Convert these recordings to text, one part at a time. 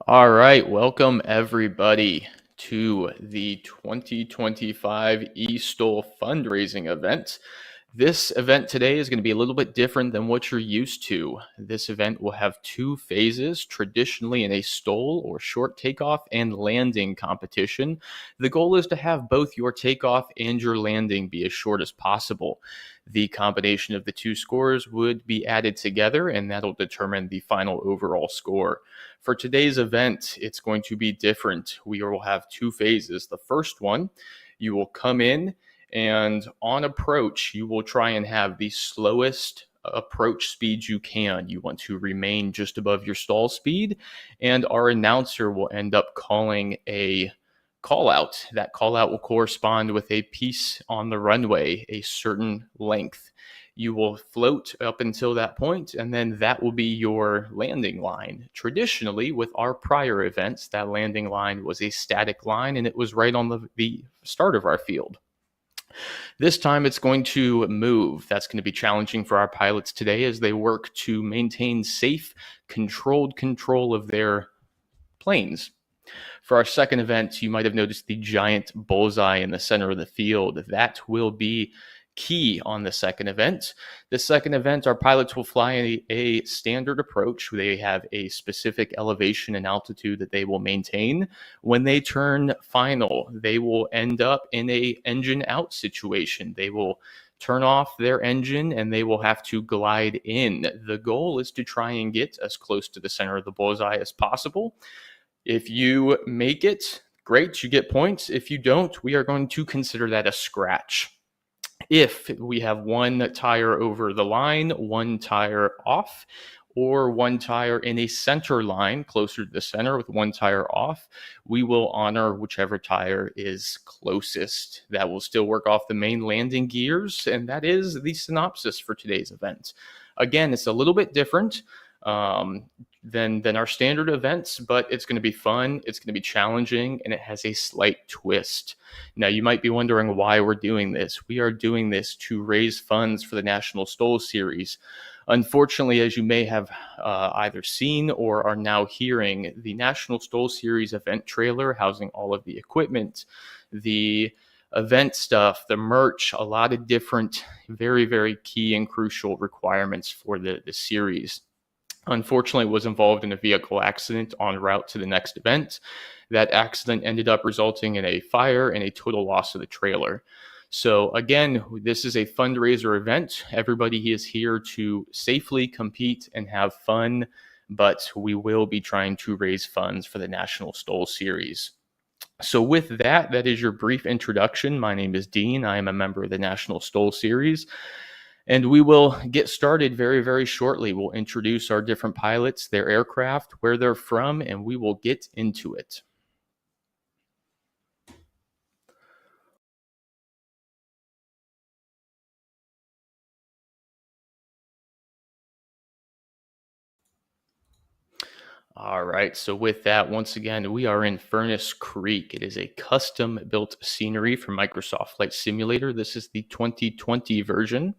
All right, welcome everybody to the 2025 eSTOL fundraising event. This event today is going to be a little bit different than what you're used to. This event will have two phases, traditionally in a STOL or short takeoff and landing competition. The goal is to have both your takeoff and your landing be as short as possible. The combination of the two scores would be added together, and that'll determine the final overall score. For today's event, it's going to be different. We will have two phases. The first one, you will come in and on approach, you will try and have the slowest approach speed you can. You want to remain just above your stall speed, and our announcer will end up calling a call out. That call out will correspond with a piece on the runway, a certain length. You will float up until that point, and then that will be your landing line. Traditionally, with our prior events, that landing line was a static line and it was right on the start of our field. This time it's going to move. That's going to be challenging for our pilots today as they work to maintain safe, controlled control of their planes. For our second event, you might have noticed the giant bullseye in the center of the field. That will be key on the second event. The second event, our pilots will fly a standard approach. They have a specific elevation and altitude that they will maintain. When they turn final, they will end up in a engine out situation. They will turn off their engine and they will have to glide in. The goal is to try and get as close to the center of the bullseye as possible. If you make it, great, you get points. If you don't, we are going to consider that a scratch. If we have one tire over the line, one tire off, or one tire in a center line closer to the center with one tire off, we will honor whichever tire is closest. That will still work off the main landing gears, and that is the synopsis for today's event. Again, it's a little bit different than our standard events, but it's going to be fun, it's going to be challenging, and it has a slight twist. Now, you might be wondering why we're doing this. We are doing this to raise funds for the National STOL Series. Unfortunately, as you may have either seen or are now hearing, the National STOL Series event trailer housing all of the equipment, the event stuff, the merch, a lot of different very, very key and crucial requirements for the series. Unfortunately, was involved in a vehicle accident en route to the next event. That accident ended up resulting in a fire and a total loss of the trailer. So again, this is a fundraiser event. Everybody is here to safely compete and have fun, but we will be trying to raise funds for the National STOL Series. So with that, that is your brief introduction. My name is Dean. I am a member of the National STOL Series. And we will get started very, very shortly. We'll introduce our different pilots, their aircraft, where they're from, and we will get into it. All right, so with that, once again, we are in Furnace Creek. It is a custom built scenery for Microsoft Flight Simulator. This is the 2020 version.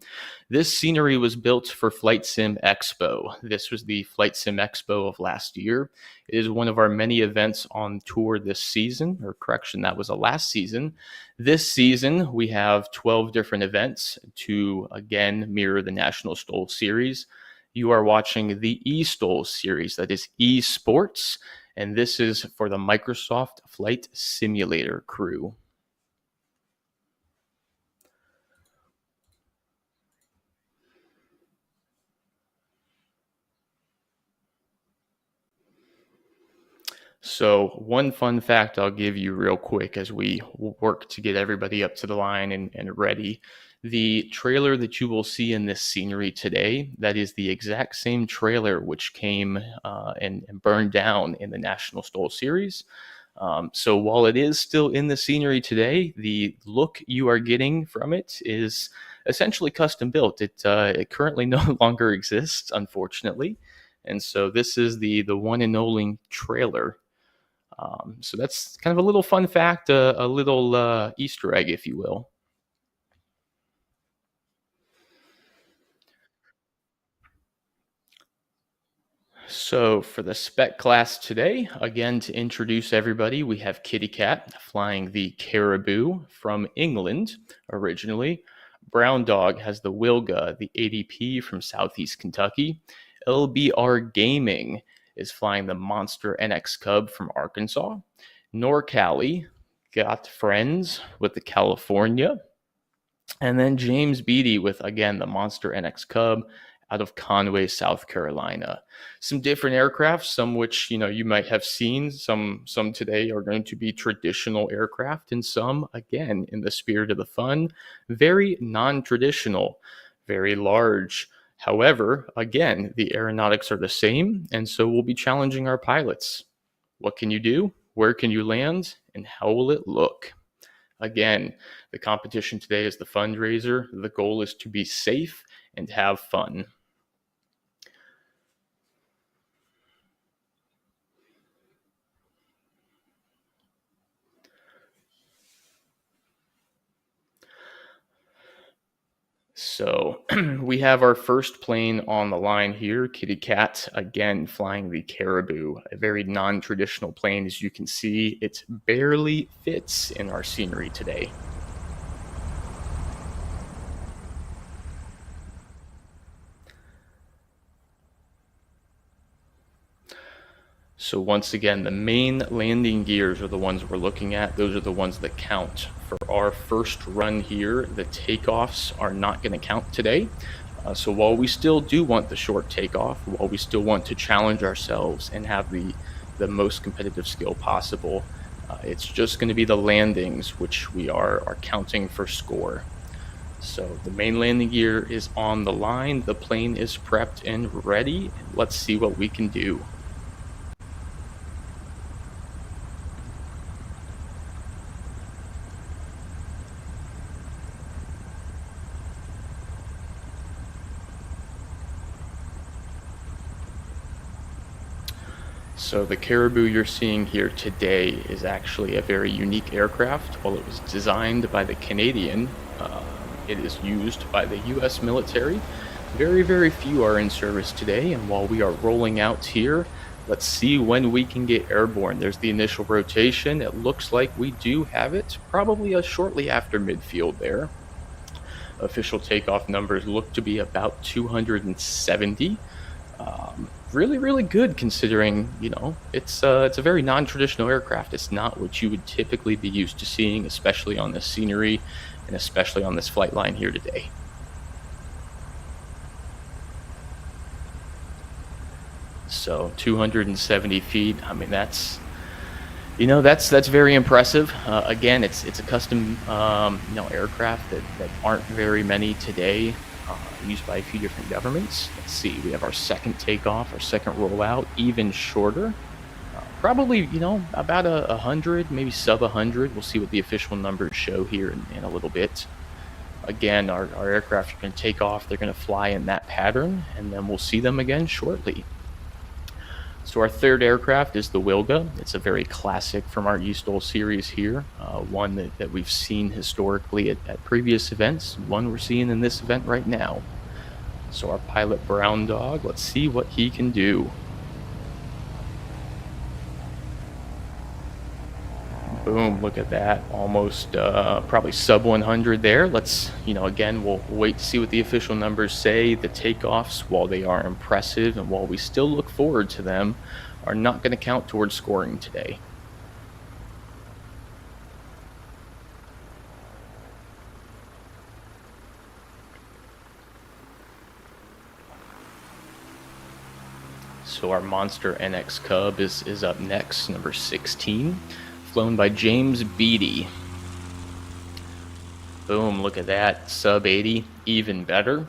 This scenery was built for Flight Sim Expo. This was the Flight Sim Expo of last year. It is one of our many events on tour this season, or correction, that was a last season. This season, we have 12 different events to, again, mirror the National STOL Series. You are watching the eSTOL series, that is eSports, and this is for the Microsoft Flight Simulator crew. So one fun fact I'll give you real quick as we work to get everybody up to the line and ready. The trailer that you will see in this scenery today, that is the exact same trailer which came and burned down in the National STOL Series. So while it is still in the scenery today, the look you are getting from it is essentially custom built. It currently no longer exists, unfortunately. And so this is the one and only trailer. So that's kind of a little fun fact, a little Easter egg, if you will. So, for the spec class today, again, to introduce everybody, we have Kitty Cat flying the Caribou from England originally. Brown Dog has the Wilga, the ADP from Southeast Kentucky. LBR Gaming is flying the Monster NX Cub from Arkansas. NorCali got Friends with the California. And then James Beatty with, again, the Monster NX Cub out of Conway, South Carolina. Some different aircraft, some which you might have seen. Some today are going to be traditional aircraft, and some, again, in the spirit of the fun, very non-traditional, very large. However, again, the aeronautics are the same, and so we'll be challenging our pilots. What can you do? Where can you land? And how will it look? Again, the competition today is the fundraiser. The goal is to be safe and have fun. So we have our first plane on the line here, Kitty Cat, again flying the Caribou, a very non-traditional plane. As you can see, it barely fits in our scenery today. So once again, the main landing gears are the ones we're looking at. Those are the ones that count. For our first run here, the takeoffs are not going to count today. So while we still do want the short takeoff, while we still want to challenge ourselves and have the most competitive skill possible, it's just going to be the landings which we are counting for score. So the main landing gear is on the line. The plane is prepped and ready. Let's see what we can do. So the Caribou you're seeing here today is actually a very unique aircraft. While it was designed by the Canadian, it is used by the US military. Very, very few are in service today, and while we are rolling out here, let's see when we can get airborne. There's the initial rotation. It looks like we do have it, probably shortly after midfield there. Official takeoff numbers look to be about 270. Really, really good considering, it's a very non-traditional aircraft. It's not what you would typically be used to seeing, especially on this scenery and especially on this flight line here today. So 270 feet. I mean, that's very impressive. Again, it's a custom aircraft that aren't very many today. Used by a few different governments. Let's see, we have our second takeoff, our second rollout, even shorter. Probably, about 100, maybe sub 100. We'll see what the official numbers show here in a little bit. Again, our aircraft are going to take off. They're going to fly in that pattern, and then we'll see them again shortly. So our third aircraft is the Wilga. It's a very classic from our eSTOL series here, one that we've seen historically at previous events, one we're seeing in this event right now. So our pilot Brown Dog, let's see what he can do. Boom, look at that, almost probably sub 100 there. Let's, again, we'll wait to see what the official numbers say. The takeoffs, while they are impressive and while we still look forward to them, are not going to count towards scoring today. So our Monster NX Cub is up next, number 16. Flown by James Beatty. Boom, look at that, sub 80, even better.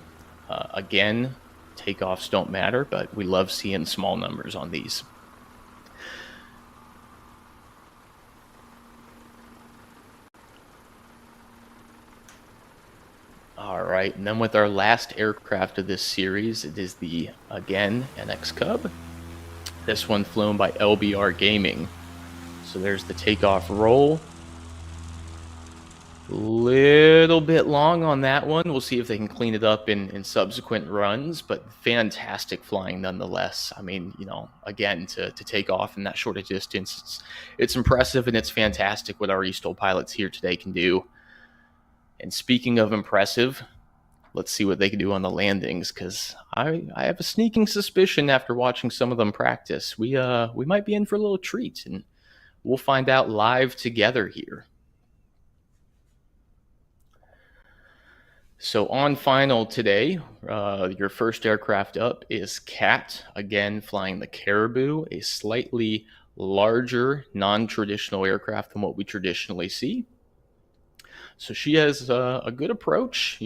Again, takeoffs don't matter, but we love seeing small numbers on these. All right, and then with our last aircraft of this series, it is the, again, NX Cub. This one flown by LBR Gaming. So there's the takeoff roll. Little bit long on that one. We'll see if they can clean it up in subsequent runs, but fantastic flying nonetheless. I mean, again, to take off in that short a distance, it's impressive and it's fantastic what our eSTOL pilots here today can do. And speaking of impressive, let's see what they can do on the landings, because I have a sneaking suspicion after watching some of them practice, we might be in for a little treat, and we'll find out live together here. So on final today, your first aircraft up is Cat, again flying the Caribou, a slightly larger, non-traditional aircraft than what we traditionally see. So she has a good approach.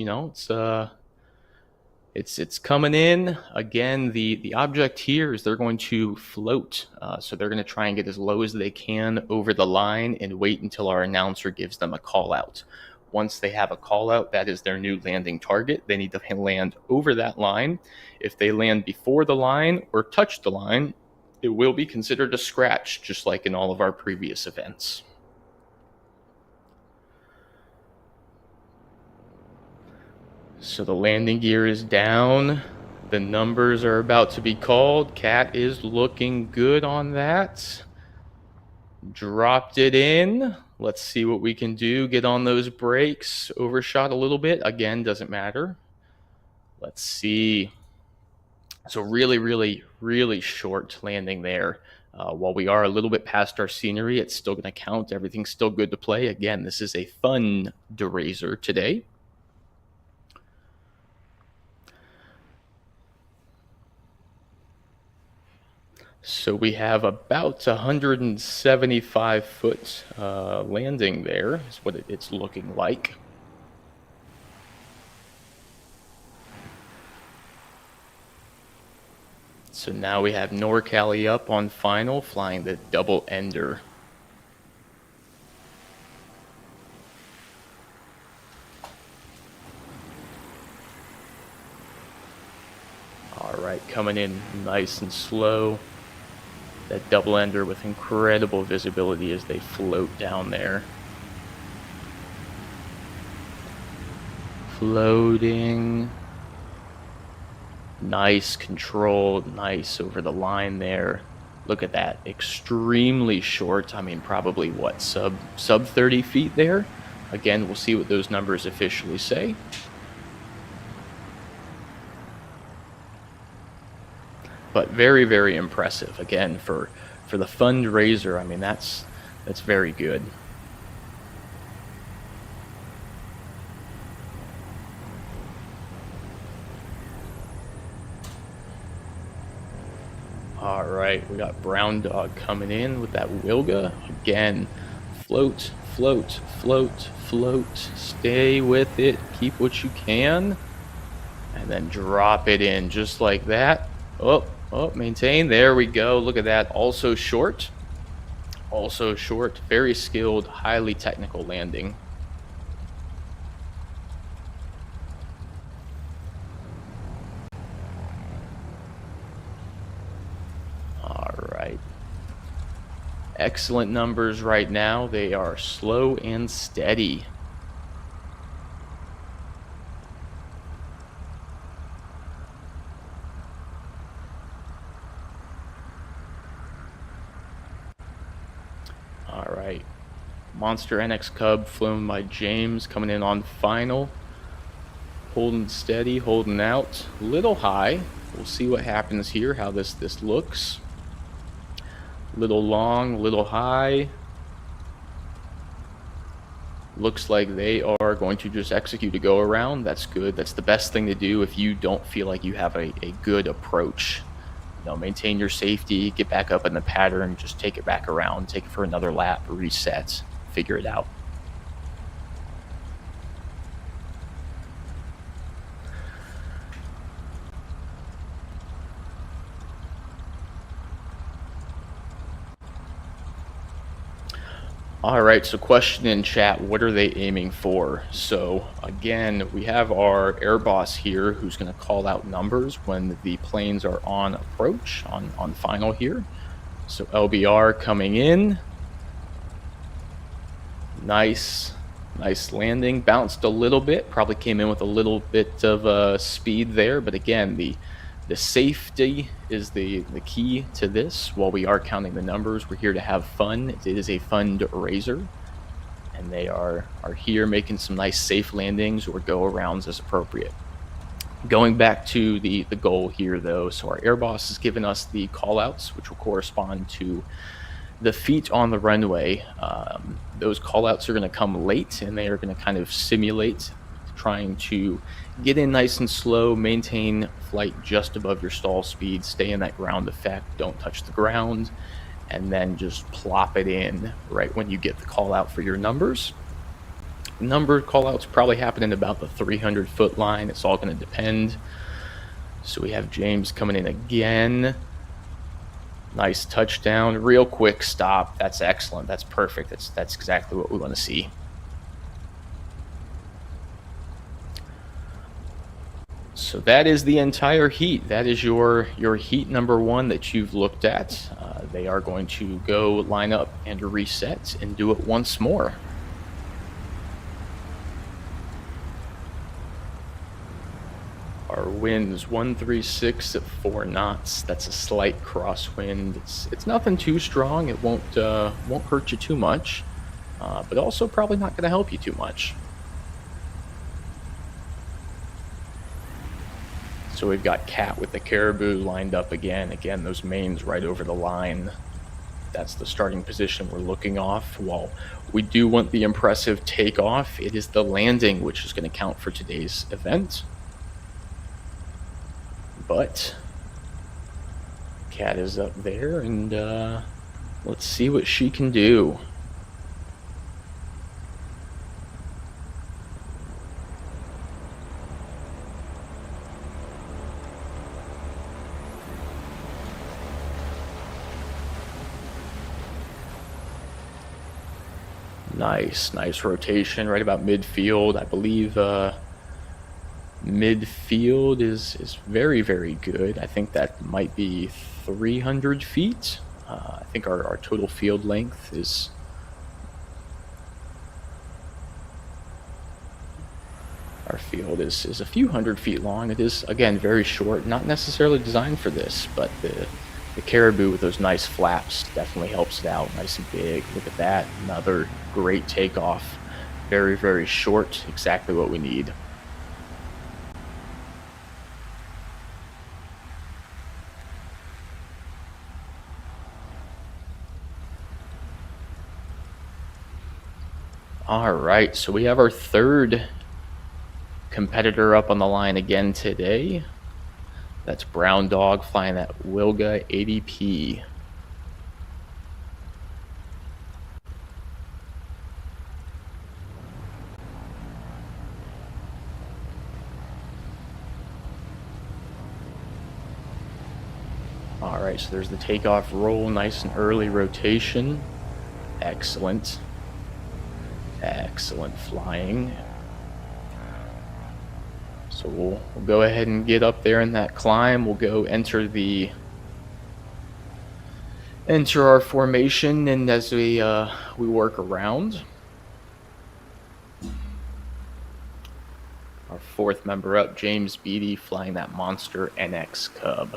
It's coming in. Again, the object here is they're going to float. So they're going to try and get as low as they can over the line and wait until our announcer gives them a call out. Once they have a call out, that is their new landing target. They need to land over that line. If they land before the line or touch the line, it will be considered a scratch, just like in all of our previous events. So the landing gear is down. The numbers are about to be called. Cat is looking good on that. Dropped it in. Let's see what we can do. Get on those brakes. Overshot a little bit. Again, doesn't matter. Let's see. So really, really, really short landing there. While we are a little bit past our scenery, it's still going to count. Everything's still good to play. Again, this is a FUNdraiser today. So we have about 175 foot landing there is what it's looking like. So now we have NorCali up on final, flying the double ender. All right, coming in nice and slow. That double ender with incredible visibility as they float down there. Floating. Nice control, nice over the line there. Look at that, extremely short. I mean, probably what, sub 30 feet there? Again, we'll see what those numbers officially say. But very, very impressive. Again, for the FUNdraiser, I mean, that's very good. All right, we got Brown Dog coming in with that Wilga. Again, float, float, float, float. Stay with it. Keep what you can. And then drop it in just like that. Oh, maintain. There we go. Look at that. Also short. Also short. Very skilled, highly technical landing. All right. Excellent numbers right now. They are slow and steady. All right, Monster NX Cub flown by James coming in on final. Holding steady, holding out. Little high. We'll see what happens here, how this looks. Little long, little high. Looks like they are going to just execute a go around. That's good. That's the best thing to do if you don't feel like you have a good approach. Maintain your safety, get back up in the pattern, just take it back around, take it for another lap, reset, figure it out. All right, so question in chat, what are they aiming for? So again, we have our air boss here who's going to call out numbers when the planes are on approach, on final here. So LBR coming in. Nice. Nice landing, bounced a little bit, probably came in with a little bit of speed there, but again, the safety is the key to this. While we are counting the numbers, we're here to have fun. It is a FUNdraiser, and they are here making some nice safe landings or go arounds as appropriate. Going back to the goal here, though, so our air boss has given us the callouts, which will correspond to the feet on the runway. Those callouts are going to come late, and they are going to kind of simulate trying to get in nice and slow, maintain flight just above your stall speed, stay in that ground effect, don't touch the ground, and then just plop it in right when you get the call out for your numbers. Number callouts probably happen in about the 300-foot line. It's all going to depend. So we have James coming in again. Nice touchdown, real quick stop. That's excellent. That's perfect. That's exactly what we want to see. So that is the entire heat. That is your heat number 1 that you've looked at. They are going to go line up and reset and do it once more. Our winds 136 at 4 knots. That's a slight crosswind. It's nothing too strong. It won't hurt you too much, but also probably not going to help you too much. So we've got Cat with the Caribou lined up again. Again, those mains right over the line. That's the starting position we're looking off. While we do want the impressive takeoff, it is the landing which is going to count for today's event. But Cat is up there, and let's see what she can do. Nice rotation right about midfield. I believe midfield is very, very good. I think that might be 300 feet. I think our total field length is... Our field is a few hundred feet long. It is, again, very short, not necessarily designed for this, but the Caribou with those nice flaps definitely helps it out. Nice and big. Look at that. Another great takeoff. Very, very short. Exactly what we need. All right, so we have our third competitor up on the line again today. That's Brown Dog flying that Wilga 80P. All right, so there's the takeoff roll, nice and early rotation. Excellent. Excellent flying. So we'll go ahead and get up there in that climb. We'll go enter our formation, and as we work around. Our fourth member up, James Beatty, flying that Monster NX Cub.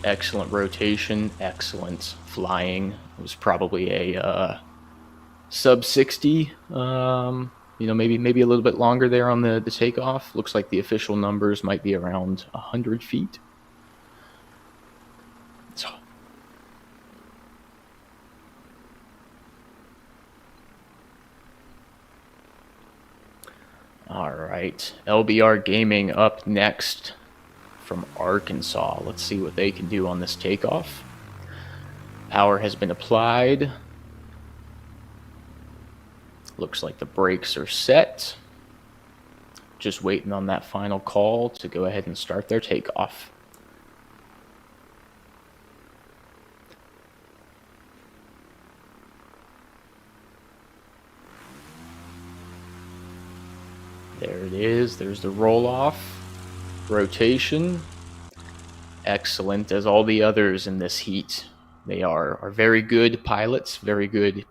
Excellent rotation, excellent flying. It was probably a sub 60, maybe a little bit longer there on the takeoff. Looks like the official numbers might be around 100 feet. So, all right, LBR Gaming up next from Arkansas. Let's see what they can do on this takeoff. Power has been applied. Looks like the brakes are set. Just waiting on that final call to go ahead and start their takeoff. There it is. There's the roll off. Rotation. excellent as all the others in this heat. They are very good pilots, very good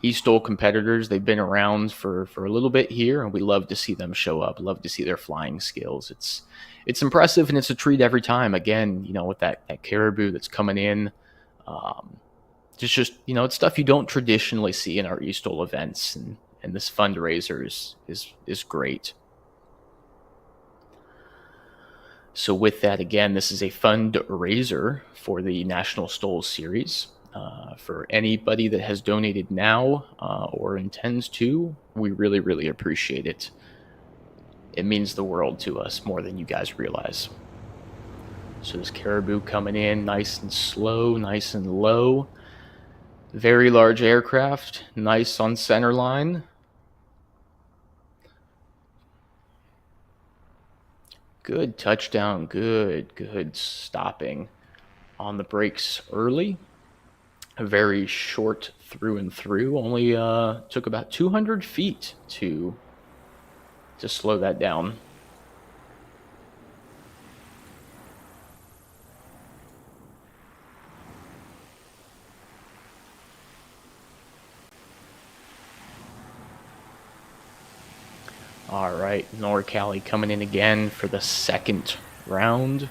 eSTOL competitors. They've been around for a little bit here, and we love to see them show up. Love to see their flying skills. It's impressive, and it's a treat every time. Again, with that caribou that's coming in, just it's stuff you don't traditionally see in our eSTOL events, and this fundraiser is great. So with that, again, this is a fundraiser for the National STOL Series. For anybody that has donated now or intends to, we really, really appreciate it. It means the world to us, more than you guys realize. So this caribou coming in nice and slow, nice and low. Very large aircraft, nice on center line. Good touchdown, good stopping on the brakes early. Very short through and through. Only took about 200 feet to slow that down. All right, NorCali coming in again for the second round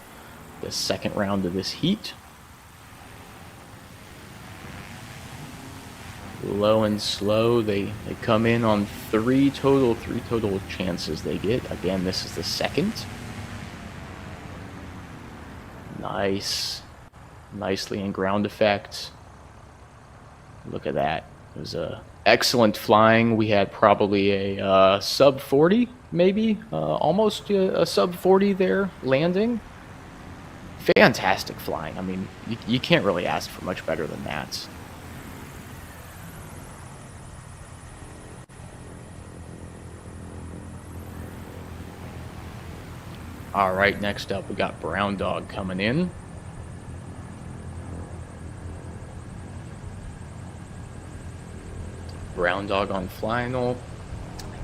of this heat. Low and slow, they come in on three total chances they get. Again, this is the second. Nicely in ground effect. Look at that. It was a excellent flying. We had probably a sub 40, maybe almost a sub 40 there landing. Fantastic flying. I mean, you can't really ask for much better than that. All right, next up we got Brown Dog coming in. Brown Dog on final.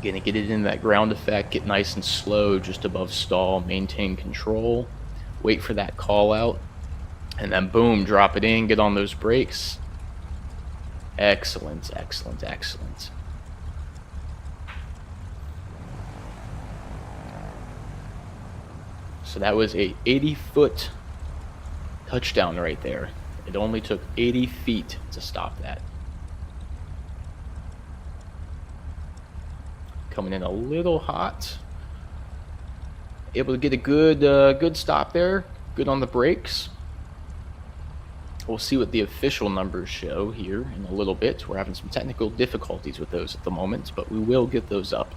Gonna get it in that ground effect, get nice and slow just above stall, maintain control, wait for that call out, and then boom, drop it in, get on those brakes. Excellent. So that was a 80-foot touchdown right there. It only took 80 feet to stop that. Coming in a little hot. Able to get a good stop there. Good on the brakes. We'll see what the official numbers show here in a little bit. We're having some technical difficulties with those at the moment, but we will get those up.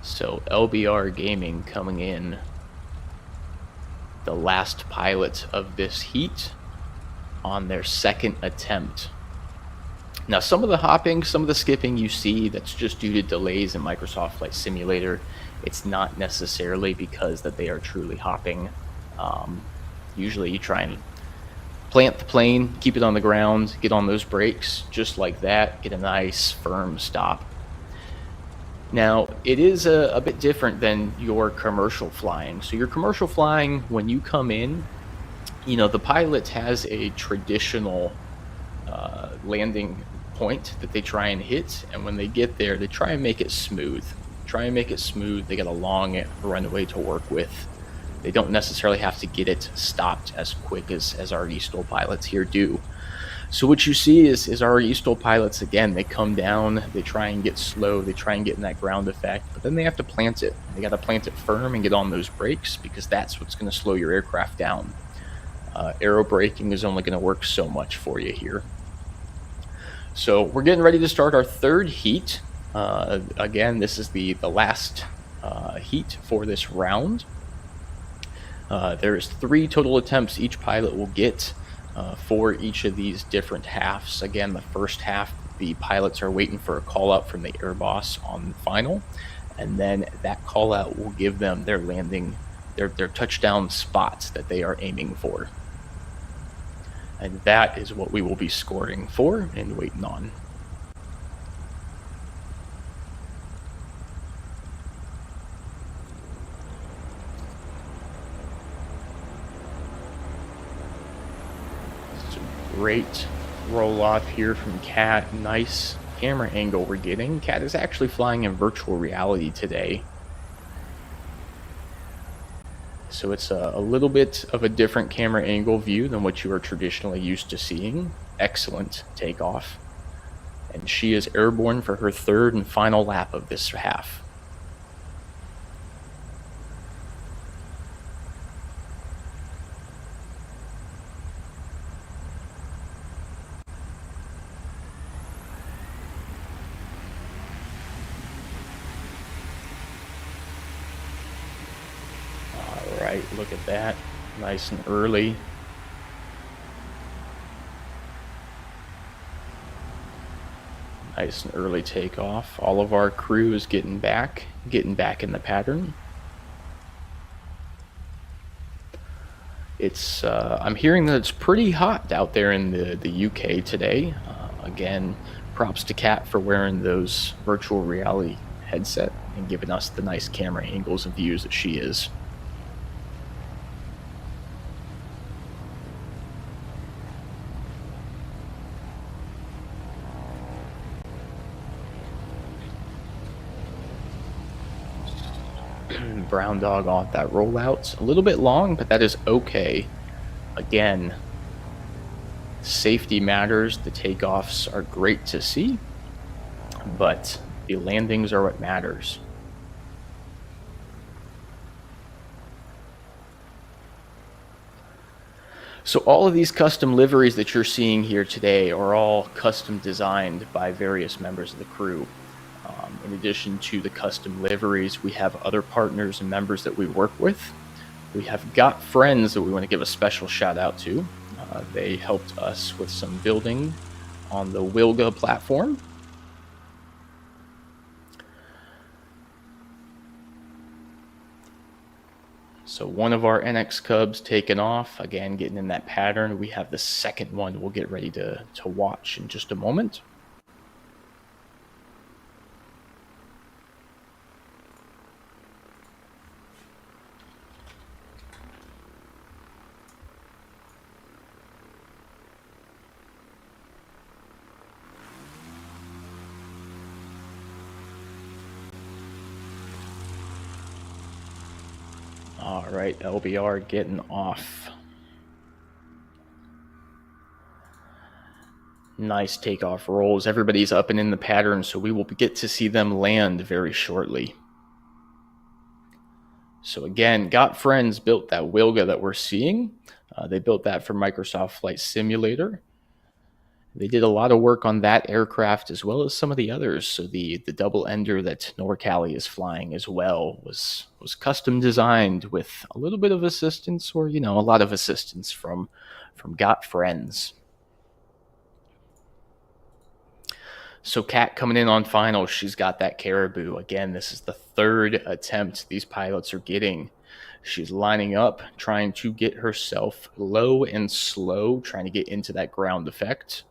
So LBR Gaming coming in, the last pilot of this heat, on their second attempt. Now, some of the hopping, some of the skipping you see, that's just due to delays in Microsoft Flight Simulator. It's not necessarily because that they are truly hopping. Usually you try and plant the plane, keep it on the ground, get on those brakes, just like that, get a nice firm stop. Now, it is a bit different than your commercial flying. So your commercial flying, when you come in, the pilot has a traditional landing point that they try and hit, and when they get there, they try and make it smooth. They get a long runway to work with. They don't necessarily have to get it stopped as quick as our eSTOL pilots here do. So what you see is our eSTOL pilots, again, they come down, they try and get slow, they try and get in that ground effect, but then they have to plant it. They got to plant it firm and get on those brakes, because that's what's going to slow your aircraft down. Aero braking is only going to work so much for you here. So we're getting ready to start our third heat. Again, this is the last heat for this round. There's 3 total attempts each pilot will get for each of these different halves. Again, the first half, the pilots are waiting for a call out from the air boss on the final, and then that call out will give them their landing, their touchdown spots that they are aiming for. And that is what we will be scoring for and waiting on. Great roll off here from Kat. Nice camera angle we're getting. Kat is actually flying in virtual reality today. So it's a little bit of a different camera angle view than what you are traditionally used to seeing. Excellent takeoff. And she is airborne for her third and final lap of this half. All right, look at that. Nice and early. Nice and early takeoff. All of our crew is getting back in the pattern. It's I'm hearing that it's pretty hot out there in the UK today. Again, props to Kat for wearing those virtual reality headset and giving us the nice camera angles and views that she is. Brown dog off that rollout. A little bit long, but that is okay. Again, safety matters. The takeoffs are great to see, but the landings are what matters. So all of these custom liveries that you're seeing here today are all custom designed by various members of the crew. In addition to the custom liveries, we have other partners and members that we work with. We have got friends that we want to give a special shout out to. They helped us with some building on the Wilga platform. So one of our NX Cubs taken off, again, getting in that pattern. We have the second one we'll get ready to watch in just a moment. All right, LBR getting off. Nice takeoff rolls. Everybody's up and in the pattern, so we will get to see them land very shortly. So again, Got Friends built that Wilga that we're seeing. They built that for Microsoft Flight Simulator. They did a lot of work on that aircraft as well as some of the others. So the double ender that Norcali is flying as well was custom designed with a little bit of assistance, or a lot of assistance from Got Friends. So Kat coming in on final, she's got that Caribou. Again, this is the third attempt these pilots are getting. She's lining up, trying to get herself low and slow, trying to get into that ground effect.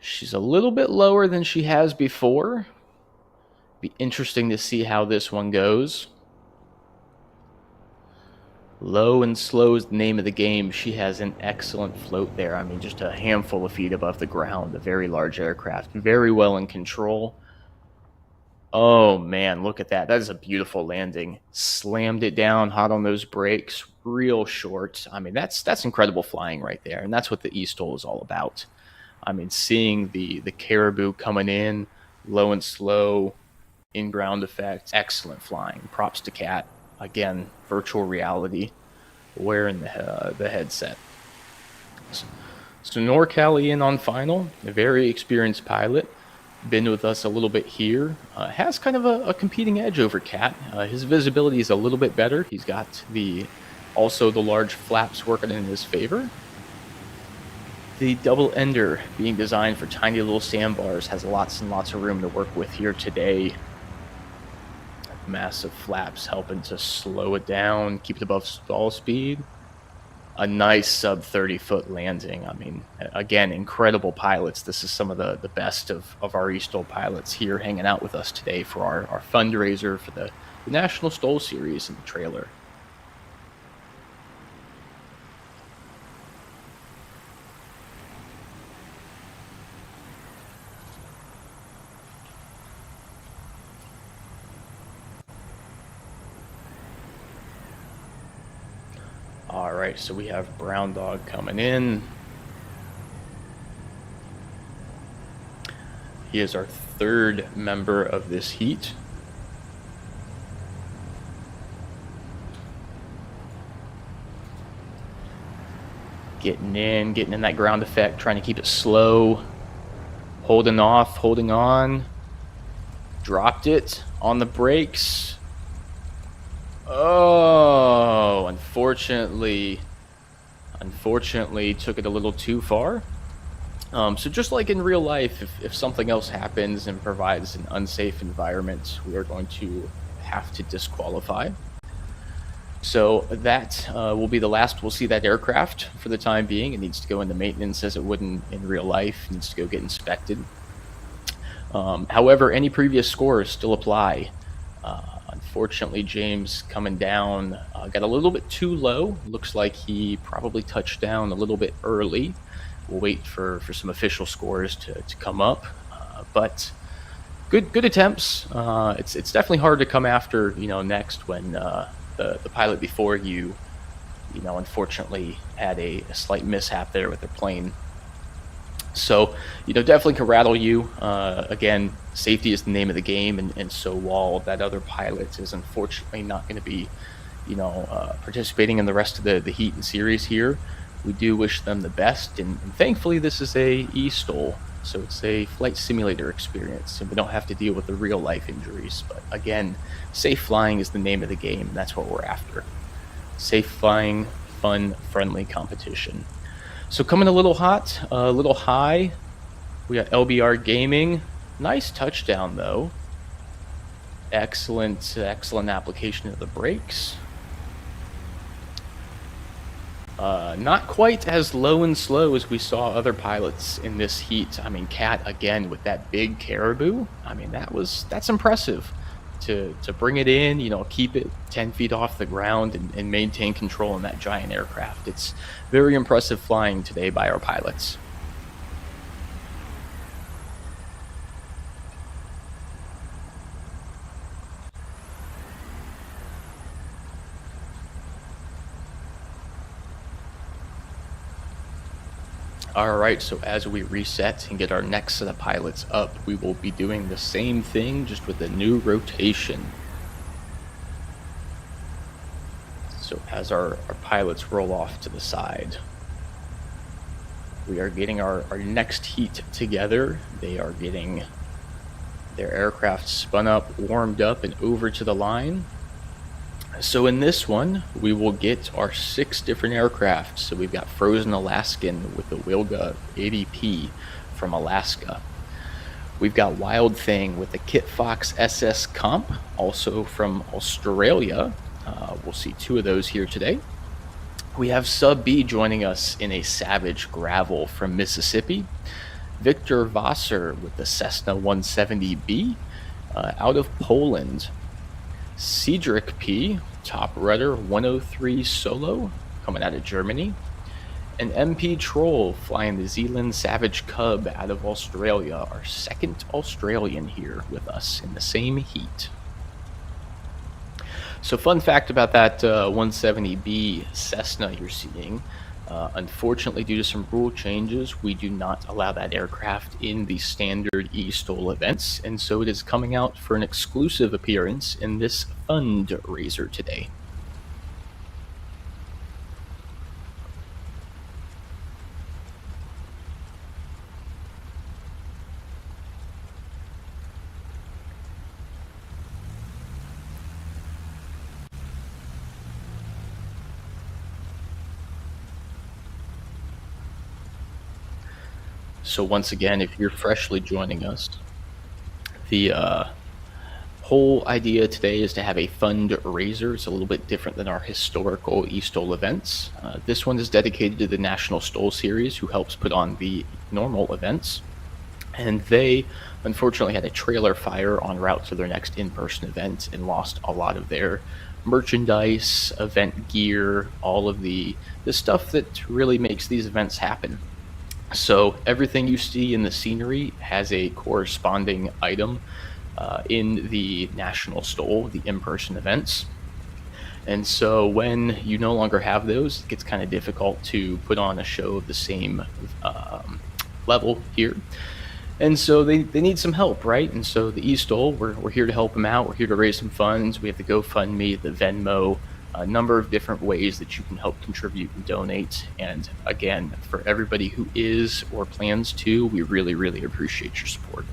She's a little bit lower than she has before. Be interesting to see how this one goes. Low and slow is the name of the game. She has an excellent float there. I mean, just a handful of feet above the ground. A very large aircraft. Very well in control. Oh, man, look at that. That is a beautiful landing. Slammed it down, hot on those brakes. Real short. I mean, that's incredible flying right there. And that's what the eSTOL is all about. I mean, seeing the Caribou coming in, low and slow, in-ground effects, excellent flying. Props to Kat. Again, virtual reality, wearing the headset. So Norcali in on final, a very experienced pilot, been with us a little bit here, has kind of a competing edge over Kat. His visibility is a little bit better. He's got also the large flaps working in his favor. The double ender being designed for tiny little sandbars has lots and lots of room to work with here today. Massive flaps helping to slow it down, keep it above stall speed. A nice sub 30-foot landing. I mean, again, incredible pilots. This is some of the best of our eSTOL pilots here hanging out with us today for our fundraiser for the National STOL Series in the trailer. All right, so we have Brown Dog coming in. He is our third member of this heat. Getting in that ground effect, trying to keep it slow. Holding off, holding on. Dropped it on the brakes. Oh, unfortunately took it a little too far. So just like in real life, if something else happens and provides an unsafe environment, we are going to have to disqualify. So that will be the last we'll see that aircraft for the time being. It needs to go into maintenance as it would in real life. It needs to go get inspected. However, any previous scores still apply. Unfortunately, James coming down got a little bit too low. Looks like he probably touched down a little bit early. We'll wait for some official scores to come up. But good attempts. It's definitely hard to come after next when the pilot before you unfortunately had a slight mishap there with their plane. So definitely can rattle you. Again, safety is the name of the game, and so while that other pilot is unfortunately not going to be participating in the rest of the heat and series here, we do wish them the best, and thankfully this is a eSTOL, so it's a flight simulator experience, and we don't have to deal with the real life injuries. But again, safe flying is the name of the game, and that's what we're after. Safe flying, fun, friendly competition. So coming a little hot, a little high, we got LBR Gaming. Nice touchdown though. Excellent application of the brakes. Not quite as low and slow as we saw other pilots in this heat. I mean, Cat again with that big caribou. I mean, that's impressive to bring it in, keep it 10 feet off the ground and maintain control in that giant aircraft. It's very impressive flying today by our pilots. All right, so as we reset and get our next set of pilots up, we will be doing the same thing, just with a new rotation. So as our pilots roll off to the side, we are getting our next heat together. They are getting their aircraft spun up, warmed up, and over to the line. So in this one, we will get our 6 different aircraft. So we've got Frozen Alaskan with the Wilga 80P from Alaska. We've got Wild Thing with the Kit Fox SS Comp, also from Australia. We'll see 2 of those here today. We have Sub B joining us in a Savage Gravel from Mississippi. Victor Vasser with the Cessna 170B out of Poland. Cedric P, Top Rudder 103 Solo, coming out of Germany. And MP Troll flying the Zealand Savage Cub out of Australia, our second Australian here with us in the same heat. So fun fact about that 170B Cessna you're seeing, unfortunately due to some rule changes, we do not allow that aircraft in the standard eSTOL events, and so it is coming out for an exclusive appearance in this FUNdraiser today. So once again, if you're freshly joining us, the whole idea today is to have a FUNdraiser. It's a little bit different than our historical eSTOL events. This one is dedicated to the National STOL Series, who helps put on the normal events. And they unfortunately had a trailer fire en route to their next in-person event and lost a lot of their merchandise, event gear, all of the stuff that really makes these events happen. So everything you see in the scenery has a corresponding item in the National STOL, the in-person events. And so when you no longer have those, it gets kind of difficult to put on a show of the same level here. And so they need some help, right? And so the eSTOL, we're here to help them out. We're here to raise some funds. We have the GoFundMe, the Venmo, a number of different ways that you can help contribute and donate. And again, for everybody who is or plans to, we really, really appreciate your support.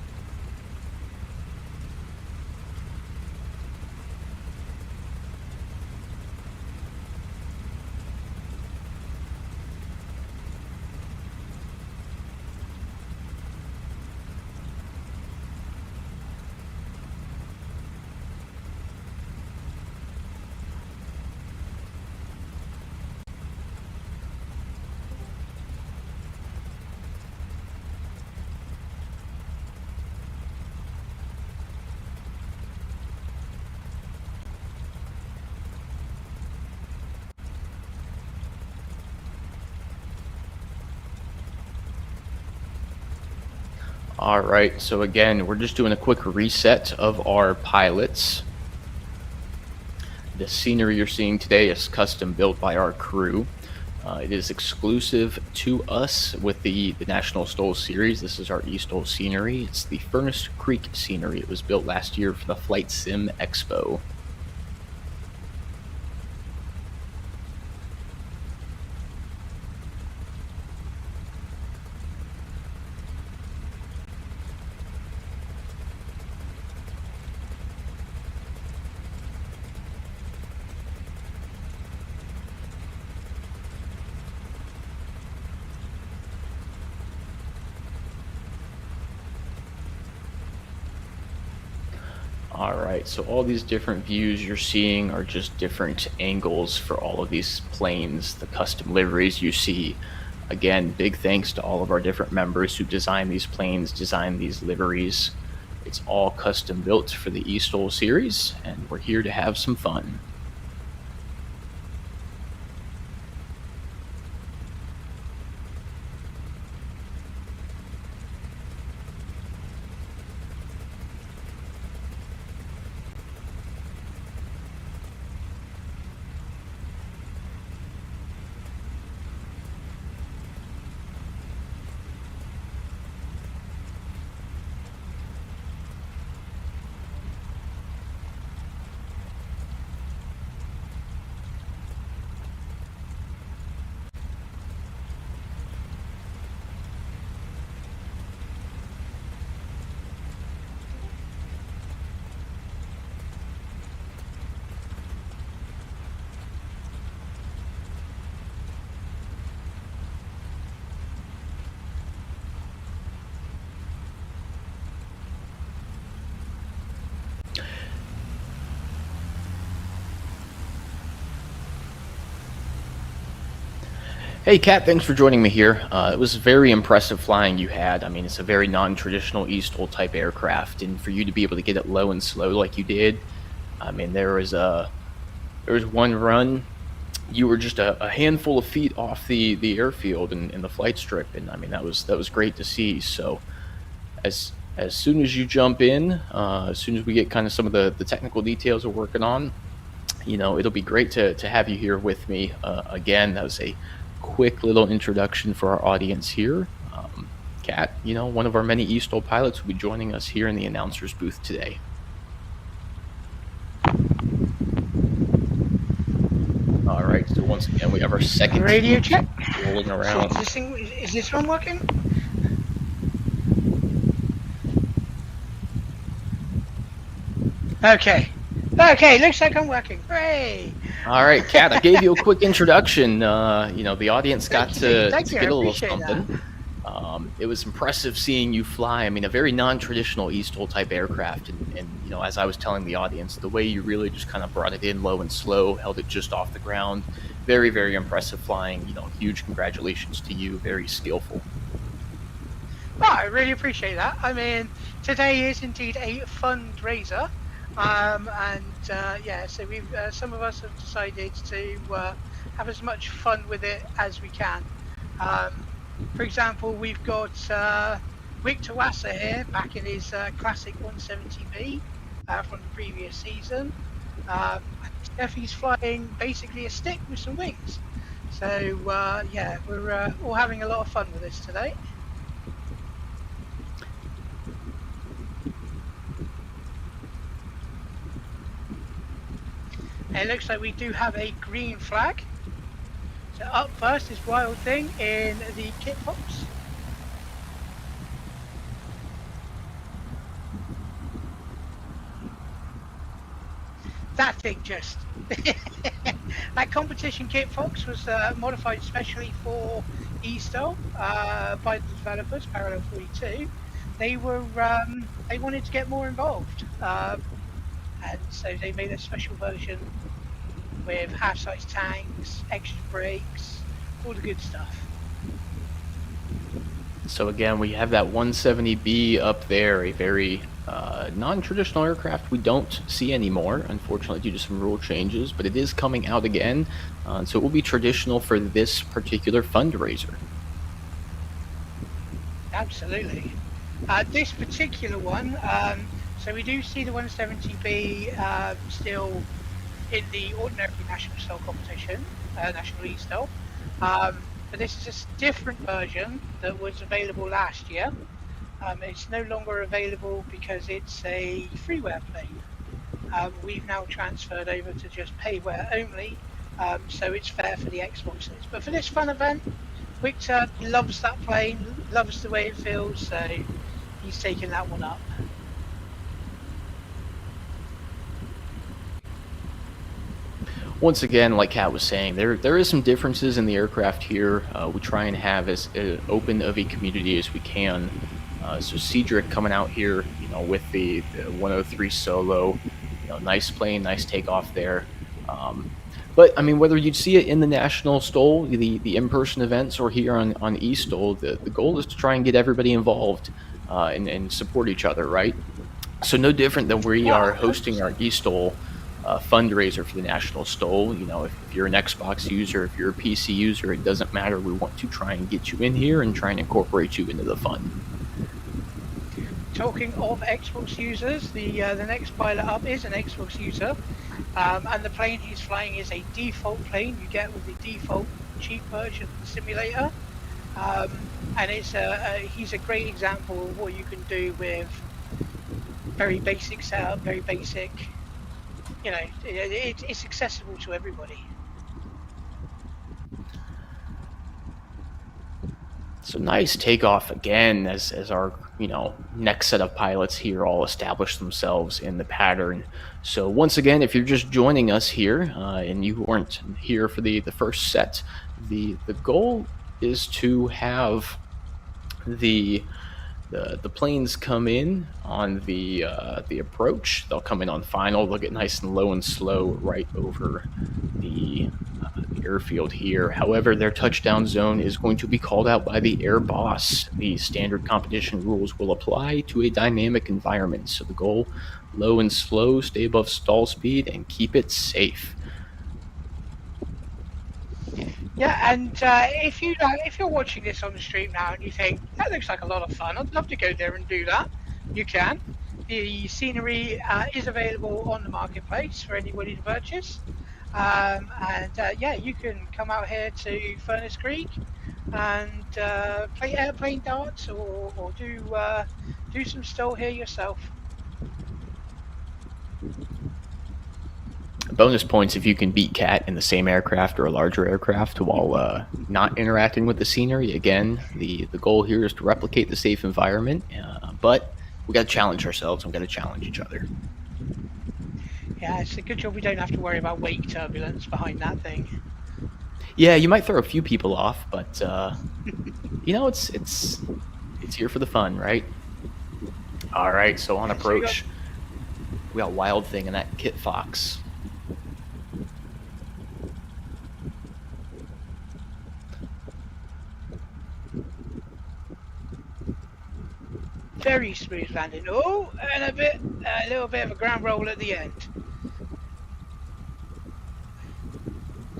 All right, so again, we're just doing a quick reset of our pilots. The scenery you're seeing today is custom built by our crew. It is exclusive to us with the National Stole series. This is our eStole scenery. It's the Furnace Creek scenery. It was built last year for the Flight Sim Expo. All right, so all these different views you're seeing are just different angles for all of these planes, the custom liveries you see. Again, big thanks to all of our different members who design these planes, design these liveries. It's all custom built for the eStole series, and we're here to have some fun. Hey, Kat, thanks for joining me here. It was very impressive flying you had. I mean, it's a very non-traditional eSTOL type aircraft, and for you to be able to get it low and slow like you did, I mean, there was one run, you were just a handful of feet off the airfield and the flight strip, and I mean that was great to see. So as soon as you jump in, as soon as we get kind of some of the technical details we're working on, it'll be great to have you here with me. Again, that was a quick little introduction for our audience here. Kat, one of our many eSTOL pilots will be joining us here in the announcer's booth today. All right, so once again, we have our second radio check rolling around. So is this one working? Okay, looks like I'm working. Hooray! All right, Kat, I gave you a quick introduction. The audience got to get a little something. It was impressive seeing you fly. I mean, a very non-traditional eSTOL type aircraft. And as I was telling the audience, the way you really just kind of brought it in low and slow, held it just off the ground. Very, very impressive flying. Huge congratulations to you. Very skillful. Well, I really appreciate that. I mean, today is indeed a fundraiser. So we've some of us have decided to have as much fun with it as we can. For example, we've got Victor Wasser here back in his classic 170B from the previous season. Steffi's flying basically a stick with some wings. So yeah, we're all having a lot of fun with this today. And it looks like we do have a green flag. So up first is Wild Thing in the kit box. That thing just that competition kit fox was modified especially for eSTOL by the developers Parallel 42. They wanted to get more involved, and so they made a special version with half-size tanks, extra brakes, all the good stuff. So again, we have that 170B up there, a very non-traditional aircraft we don't see anymore, unfortunately, due to some rule changes, but it is coming out again. So it will be traditional for this particular fundraiser. Absolutely. This particular one, so we do see the 170B still in the ordinary national style competition, national eSTOL. But this is a different version that was available last year. It's no longer available because it's a freeware plane. We've now transferred over to just payware only, so it's fair for the Xboxes. But for this fun event, Victor loves that plane, loves the way it feels, so he's taken that one up. Once again, like Kat was saying, there is some differences in the aircraft here. We try and have as open of a community as we can. So Cedric coming out here, with the 103 solo, nice plane, nice takeoff there. But I mean, whether you'd see it in the national STOL, the in-person events, or here on eSTOL, the goal is to try and get everybody involved and support each other, right? So no different than we are hosting our eSTOL fundraiser for the national STOL. If you're an Xbox user, if you're a PC user, it doesn't matter. We want to try and get you in here and try and incorporate you into the fun. Talking of Xbox users, the next pilot up is an Xbox user, and the plane he's flying is a default plane you get with the default cheap version of the simulator, and he's a great example of what you can do with very basic setup, very basic. It's accessible to everybody. So nice takeoff again as our next set of pilots here all establish themselves in the pattern. So once again, if you're just joining us here and you weren't here for the first set, the goal is to have the planes come in on the approach. They'll come in on final. They'll get nice and low and slow right over the airfield here. However, their touchdown zone is going to be called out by the air boss. The standard competition rules will apply to a dynamic environment. So the goal, low and slow, stay above stall speed, and keep it safe. Yeah, and if you're watching this on the stream now and you think that looks like a lot of fun, I'd love to go there and do that. You can. The scenery is available on the marketplace for anybody to purchase, and yeah, you can come out here to Furnace Creek and play airplane darts or do some STOL here yourself. Bonus points if you can beat Cat in the same aircraft or a larger aircraft while not interacting with the scenery. Again, the goal here is to replicate the safe environment, but we got to challenge ourselves and we got to challenge each other. Yeah, it's a good job we don't have to worry about wake turbulence behind that thing. Yeah, you might throw a few people off, but it's here for the fun, right? All right, so on approach, we got Wild Thing and that Kit Fox. Very smooth landing. Oh, and a little bit of a ground roll at the end.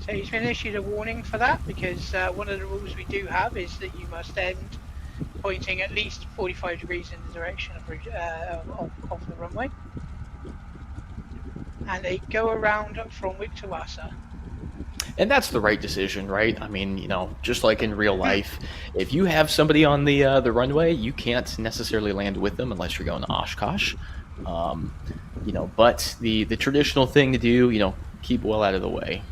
So he's been issued a warning for that because one of the rules we do have is that you must end pointing at least 45 degrees in the direction of the runway. and they go around from Wick to Wassa. And that's the right decision, right? I mean, just like in real life, if you have somebody on the runway, you can't necessarily land with them unless you're going to Oshkosh. Um, but the traditional thing to do, keep well out of the way.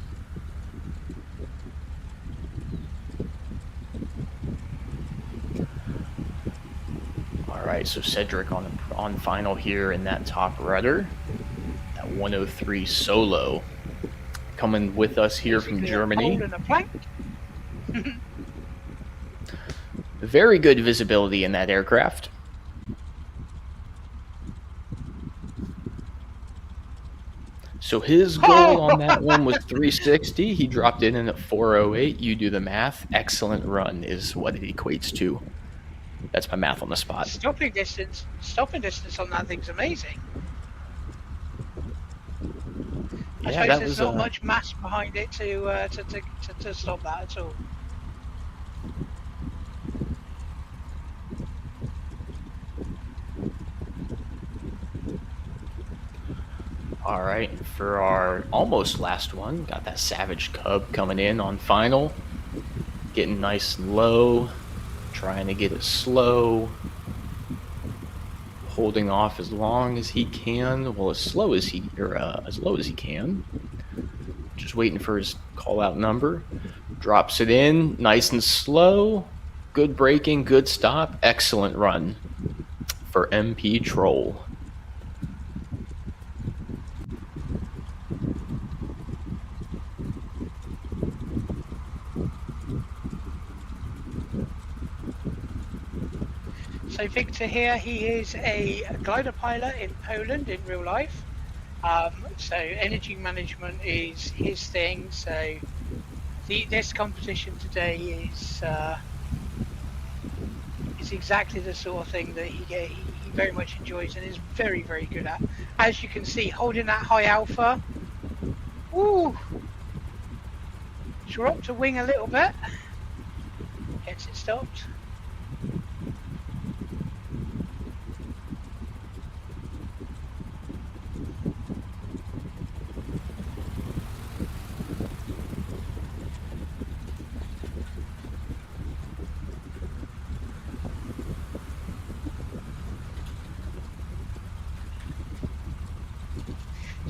All right, so Cedric on final here in that top rudder, that 103 solo, coming with us here from Basically Germany. A pole and a plank. Very good visibility in that aircraft. So his goal on that one was 360. He dropped in at 408. You do the math. Excellent run is what it equates to. That's my math on the spot. Stopping distance on that thing's amazing. I suppose there's not much mass behind it to stop that at all. All right, for our almost last one, got that Savage Cub coming in on final. Getting nice and low, trying to get it slow. Holding off as long as he can, well, as low as he can. Just waiting for his call-out number. Drops it in, nice and slow. Good braking, good stop, excellent run for MP Troll. So Victor here, he is a glider pilot in Poland in real life. So energy management is his thing. So this competition today is exactly the sort of thing that he very much enjoys and is very, very good at. As you can see, holding that high alpha. Woo! Drop to wing a little bit. Gets it stopped.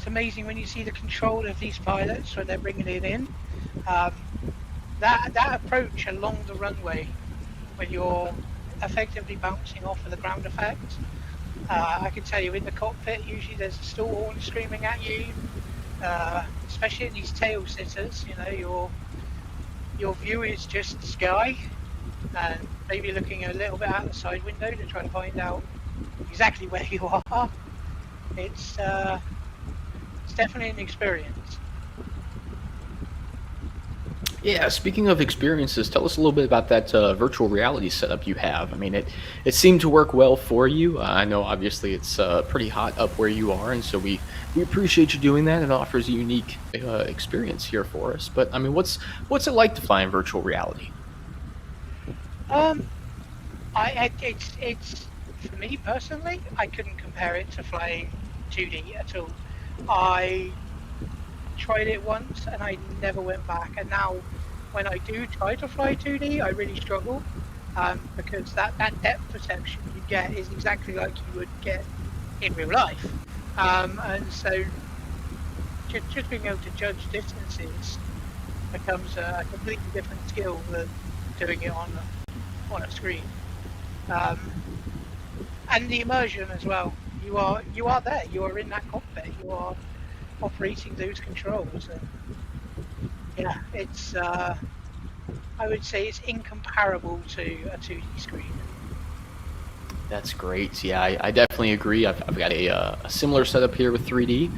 Amazing when you see the control of these pilots when they're bringing it in. That approach along the runway when you're effectively bouncing off of the ground effect. I can tell you in the cockpit usually there's a stall horn screaming at you, especially in these tail sitters. Your view is just the sky and maybe looking a little bit out the side window to try to find out exactly where you are. It's definitely an experience. Yeah, speaking of experiences, tell us a little bit about that virtual reality setup you have. I mean, it seemed to work well for you. I know obviously it's pretty hot up where you are, and so we appreciate you doing that. It offers a unique experience here for us. But I mean, what's it like to fly in virtual reality? It's for me personally, I couldn't compare it to flying 2D at all. I tried it once and I never went back, and now when I do try to fly 2D I really struggle because that depth perception you get is exactly like you would get in real life, and so just being able to judge distances becomes a completely different skill than doing it on a screen, and the immersion as well. You are there. You are in that cockpit. You are operating those controls. And yeah, it's. I would say it's incomparable to a 2D screen. That's great. Yeah, I definitely agree. I've got a similar setup here with 3D,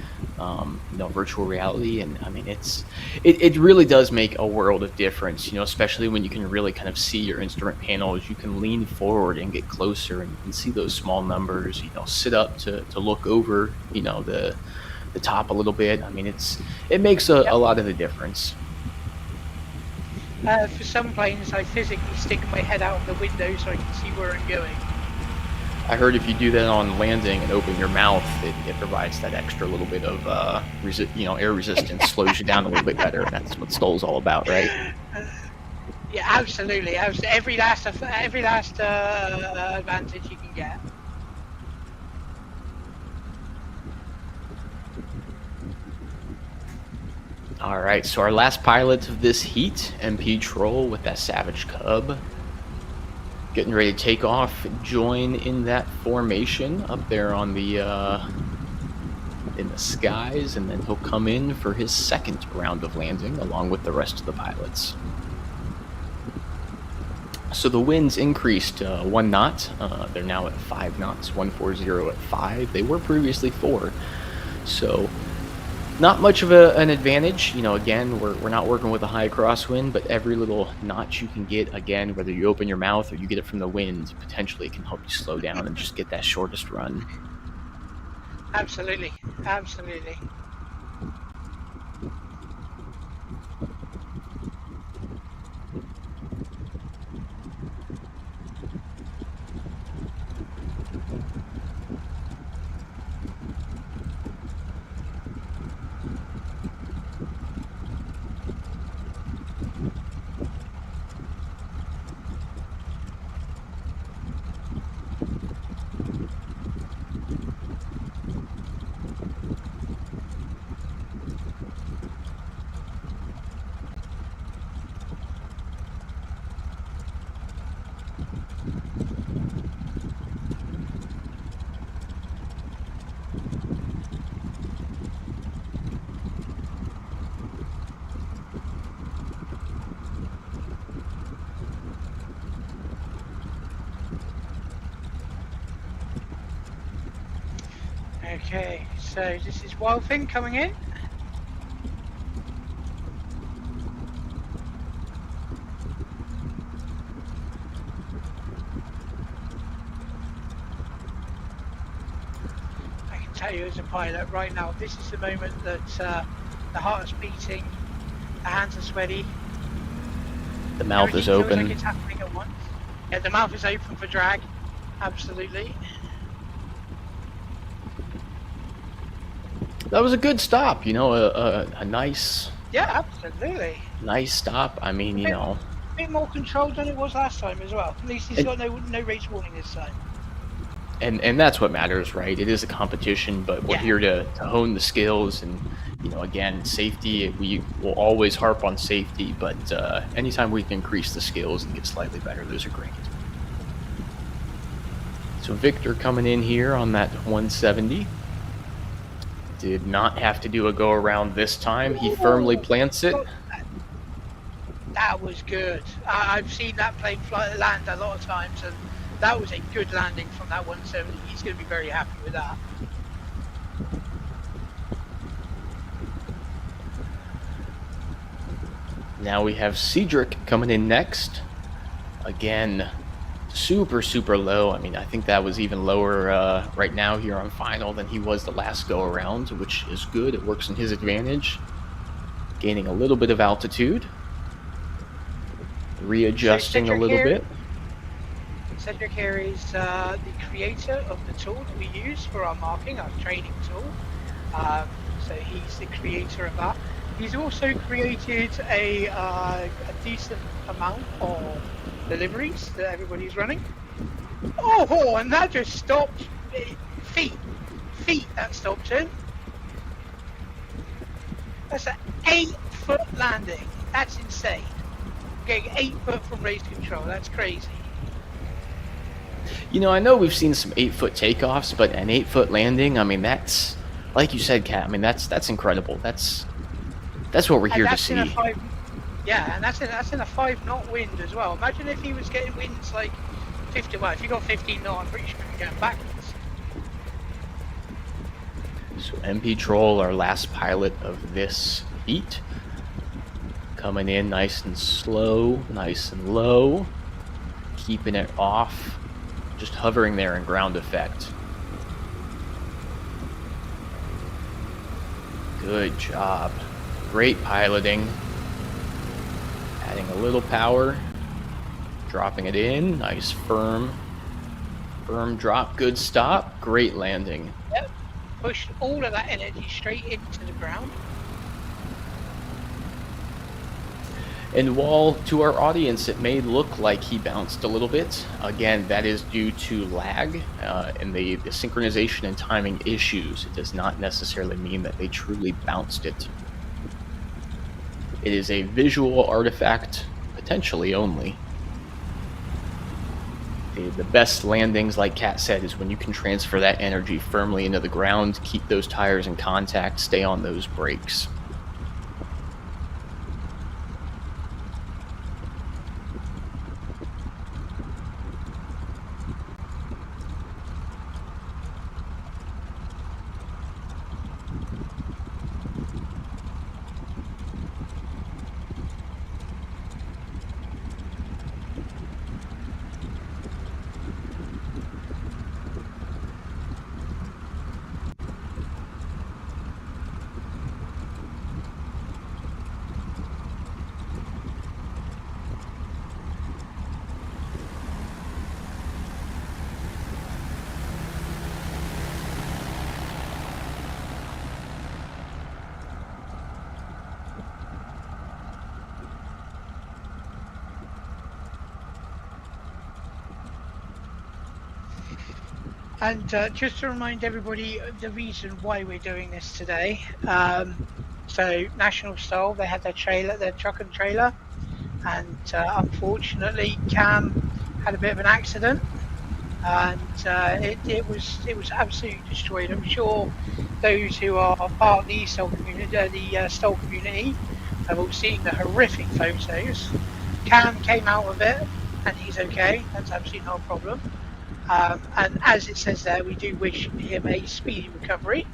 virtual reality, and I mean it really does make a world of difference. Especially when you can really kind of see your instrument panels. You can lean forward and get closer and see those small numbers. Sit up to look over. The top a little bit. I mean it makes a lot of the difference. For some planes, I physically stick my head out of the window so I can see where I'm going. I heard if you do that on landing and open your mouth, it provides that extra little bit of air resistance, slows you down a little bit better, and that's what STOL's all about, right? Yeah, absolutely. Every last advantage you can get. All right, so our last pilot of this heat, MP Troll with that Savage Cub, getting ready to take off, join in that formation up there on the in the skies, and then he'll come in for his second round of landing along with the rest of the pilots. So the winds increased 1 knot. They're now at 5 knots, 140 at 5. They were previously 4. So not much of an advantage. Again, we're not working with a high crosswind, but every little notch you can get, again, whether you open your mouth or you get it from the wind, potentially can help you slow down and just get that shortest run. Absolutely. Absolutely. Okay, so this is Wild Thing coming in. I can tell you as a pilot right now, this is the moment that the heart is beating, the hands are sweaty. The mouth is Everything feels open. like it's happening at once. Yeah, the mouth is open for drag. Absolutely. That was a good stop. A nice stop. I mean, a bit more controlled than it was last time as well. At least he's got no race warning this time. And that's what matters, right? It is a competition, but we're here to hone the skills, and again, safety. We will always harp on safety, but anytime we can increase the skills and get slightly better, those are great. So Victor coming in here on that 170. Did not have to do a go around this time. He firmly plants it. That was good. I've seen that plane land a lot of times, and that was a good landing from that 170. He's going to be very happy with that. Now we have Cedric coming in next. Again, super low. I mean, I think that was even lower right now here on final than he was the last go around, which is good. It works in his advantage. Gaining a little bit of altitude. Readjusting a little bit. Cedric here is the creator of the tool that we use for our marking, our training tool. So he's the creator of that. He's also created a decent amount of deliveries that everybody's running. Oh, and that just stopped. Feet, that stopped him. That's an 8-foot landing. That's insane. Getting 8 foot from raised control, that's crazy. I know we've seen some 8-foot takeoffs, but an 8-foot landing, I mean, that's, like you said, Kat, I mean, that's incredible. That's what we're here to see. And that's in a 5-knot wind as well. Imagine if he was getting winds like 50. Well, if you got 15 knot, I'm pretty sure you're going backwards. So MP Troll, our last pilot of this heat, coming in nice and slow, nice and low, keeping it off, just hovering there in ground effect. Good job. Great piloting. Adding a little power, dropping it in, nice firm Firm drop, good stop, great landing. Yep. Pushed all of that energy straight into the ground. And while to our audience it may look like he bounced a little bit, again, that is due to lag and the synchronization and timing issues. It does not necessarily mean that they truly bounced it. It is a visual artifact, potentially only. The best landings, like Kat said, is when you can transfer that energy firmly into the ground, keep those tires in contact, stay on those brakes. And just to remind everybody the reason why we're doing this today. So National Stole, they had their truck and trailer, and unfortunately Cam had a bit of an accident, and it was absolutely destroyed. I'm sure those who are part of the eSTOL community, Stole community, have all seen the horrific photos. Cam came out of it, and he's okay. That's absolutely not a problem. And as it says there, we do wish him a speedy recovery.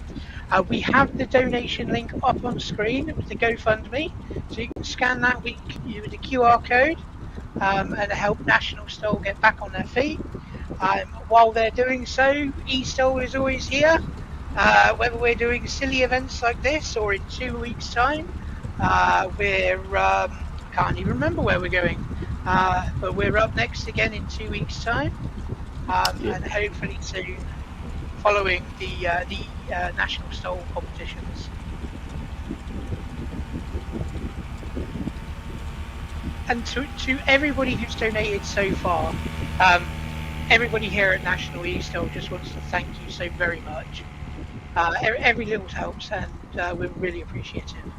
We have the donation link up on screen with the GoFundMe, so you can scan that with the QR code and help National Stole get back on their feet. While they're doing so, eStole is always here. Whether we're doing silly events like this or in 2 weeks' time, we're can't even remember where we're going, but we're up next again in 2 weeks' time. And hopefully soon, following the National Stole competitions. And to everybody who's donated so far, everybody here at National eStole just wants to thank you so very much. Every little helps, and we're really appreciative.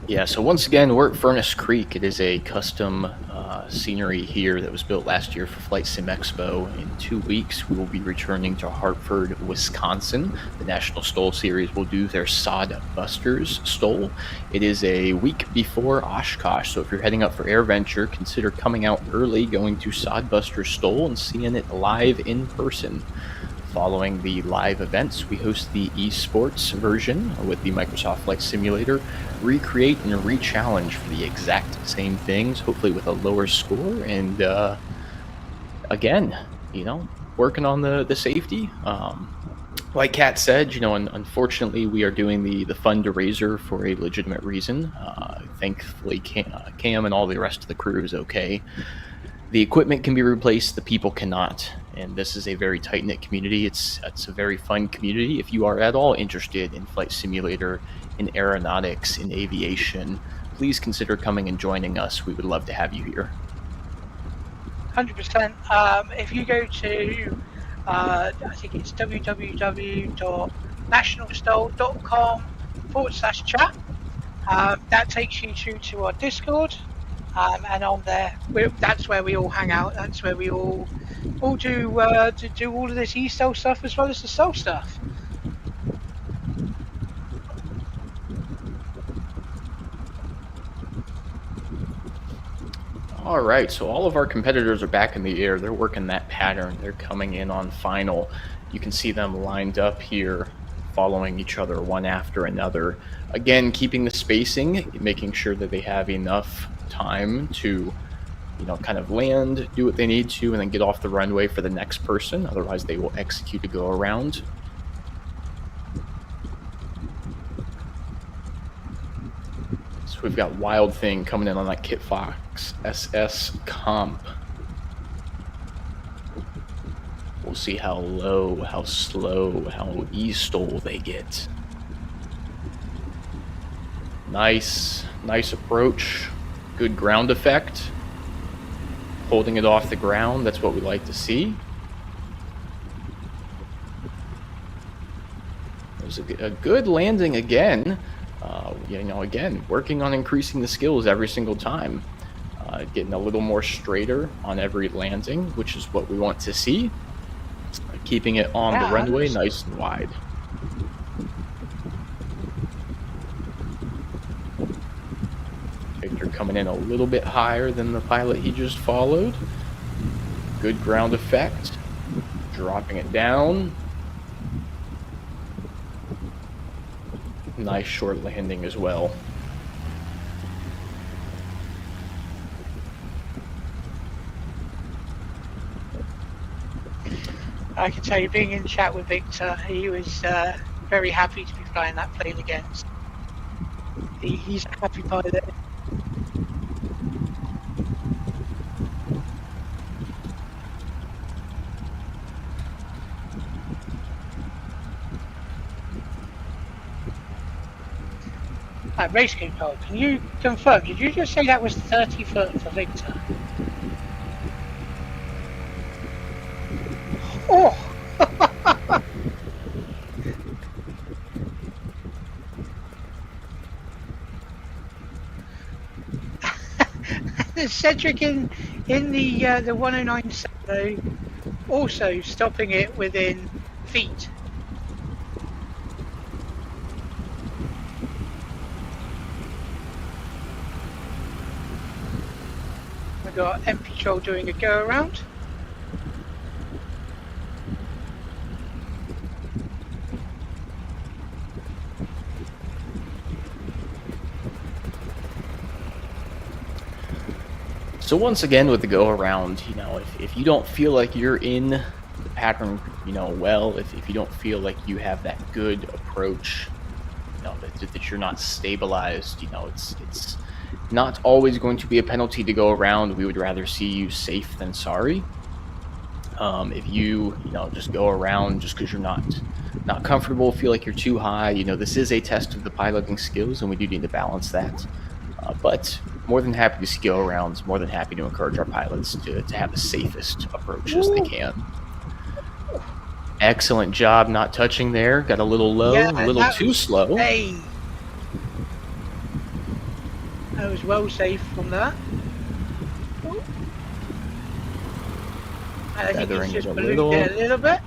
Yeah, so once again, we're at Furnace Creek. It is a custom scenery here that was built last year for Flight Sim Expo. In 2 weeks, we will be returning to Hartford, Wisconsin. The National Stole Series will do their Sod Busters Stole. It is a week before Oshkosh, so if you're heading up for AirVenture, consider coming out early, going to Sod Busters Stole, and seeing it live in person. Following the live events, we host the eSports version with the Microsoft Flight Simulator, recreate and re-challenge for the exact same things, hopefully with a lower score, and again, working on the safety. Like Kat said, unfortunately, we are doing the FUNdraiser for a legitimate reason. Thankfully, Cam and all the rest of the crew is okay. The equipment can be replaced, the people cannot. And this is a very tight-knit community. It's a very fun community. If you are at all interested in Flight Simulator, in aeronautics, in aviation, please consider coming and joining us. We would love to have you here. 100%. If you go to, I think it's www.nationalstole.com/chat, that takes you through to our Discord. And on there, that's where we all hang out. That's where we all do to do all of this eStole stuff as well as the Stole stuff. All right, so all of our competitors are back in the air. They're working that pattern. They're coming in on final. You can see them lined up here, following each other one after another. Again, keeping the spacing, making sure that they have enough time to kind of land, do what they need to, and then get off the runway for the next person. Otherwise, they will execute a go around. We've got Wild Thing coming in on that Kit Fox SS comp. We'll see how low, how slow, how eSTOL they get. Nice approach. Good ground effect. Holding it off the ground, that's what we like to see. There's a good landing again. Again, working on increasing the skills every single time. Getting a little more straighter on every landing, which is what we want to see. Keeping it on the runway nice and wide. Victor coming in a little bit higher than the pilot he just followed. Good ground effect. Dropping it down. Nice short landing as well. I can tell you, being in chat with Victor, he was very happy to be flying that plane again. He's a happy pilot. Race control, can you confirm? Did you just say that was 30 foot for Victor? Oh! Cedric in the 109 though, also stopping it within feet. We've got MP Troll doing a go around. So once again with the go around, if you don't feel like you're in the pattern, well, if you don't feel like you have that good approach, that you're not stabilized, it's not always going to be a penalty to go around. We would rather see you safe than sorry. If you just go around just because you're not comfortable, feel like you're too high, this is a test of the piloting skills, and we do need to balance that. But more than happy to see go arounds, more than happy to encourage our pilots to have the safest approach as they can. Excellent job not touching there. Got a little low, a little too slow. Hey, that was well safe from that. I think it's just ballooned it a little bit.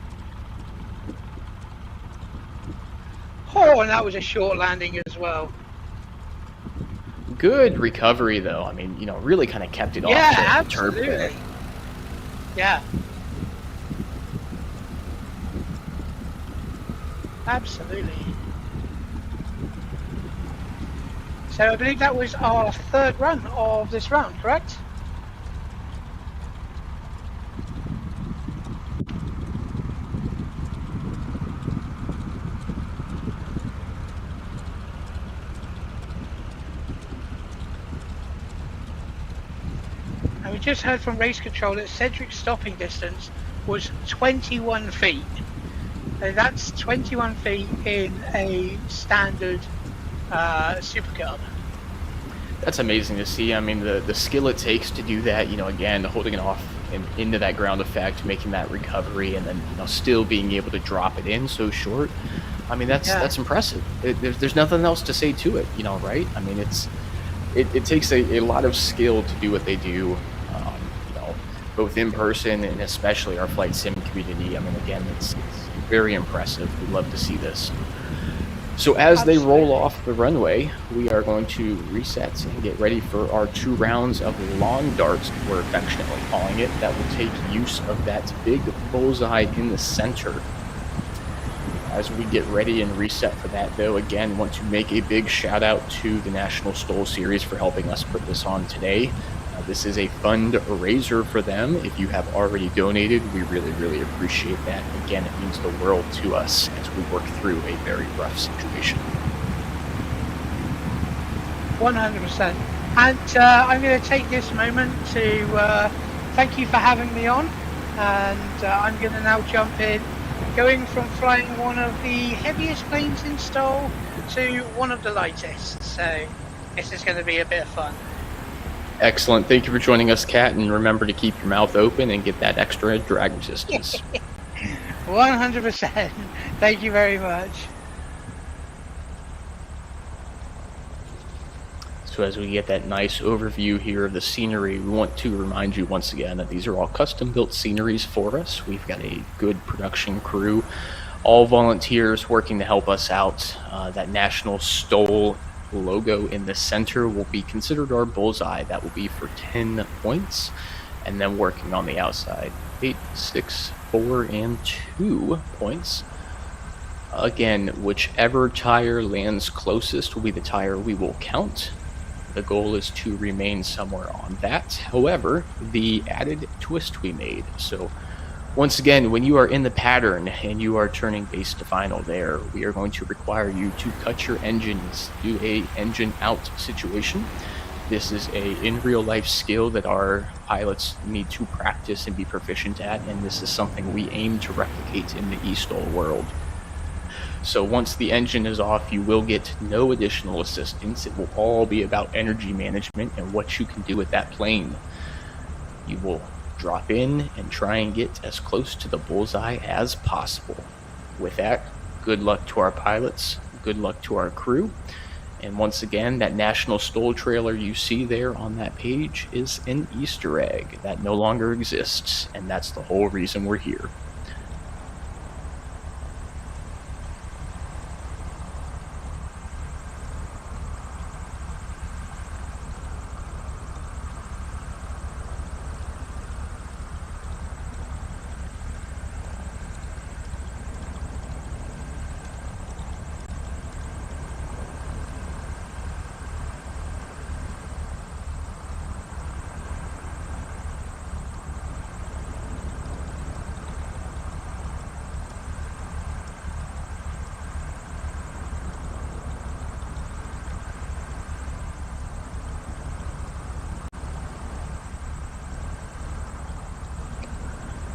Oh, and that was a short landing as well. Good recovery, though. I mean, really kind of kept it off the turf there. Yeah. Absolutely. So I believe that was our third run of this round, correct? And we just heard from race control that Cedric's stopping distance was 21 feet. So that's 21 feet in a standard Super Cub. That's amazing to see. I mean, the skill it takes to do that, again, holding it off into that ground effect, making that recovery, and then, still being able to drop it in so short. I mean, that's impressive. There's nothing else to say to it, right? I mean, it takes a lot of skill to do what they do, both in person and especially our flight sim community. I mean, again, it's very impressive. We love to see this. So as they roll off the runway, we are going to reset and get ready for our 2 rounds of lawn darts, we're affectionately calling it, that will take use of that big bullseye in the center. As we get ready and reset for that, though, again, want to make a big shout out to the National STOL Series for helping us put this on today. This is a fundraiser for them. If you have already donated, we really, really appreciate that. Again, it means the world to us as we work through a very rough situation. 100%. And I'm going to take this moment to thank you for having me on. and I'm going to now jump in, going from flying one of the heaviest planes in eSTOL to one of the lightest. So this is going to be a bit of fun. Excellent. Thank you for joining us, Kat, and remember to keep your mouth open and get that extra drag resistance. 100%. Thank you very much. So as we get that nice overview here of the scenery, we want to remind you once again that these are all custom-built sceneries for us. We've got a good production crew, all volunteers working to help us out. That National eSTOL logo in the center will be considered our bullseye. That will be for 10 points. And then working on the outside, 8, 6, 4, and 2 points. Again, whichever tire lands closest will be the tire we will count. The goal is to remain somewhere on that. However, the added twist we made. So once again, when you are in the pattern and you are turning base to final there, we are going to require you to cut your engines, do a engine out situation. This is a in real life skill that our pilots need to practice and be proficient at, and this is something we aim to replicate in the eSTOL world. So once the engine is off, you will get no additional assistance. It will all be about energy management and what you can do with that plane. You will drop in and try and get as close to the bullseye as possible. With that, good luck to our pilots, good luck to our crew. And once again, that National eSTOL trailer you see there on that page is an Easter egg that no longer exists, and that's the whole reason we're here.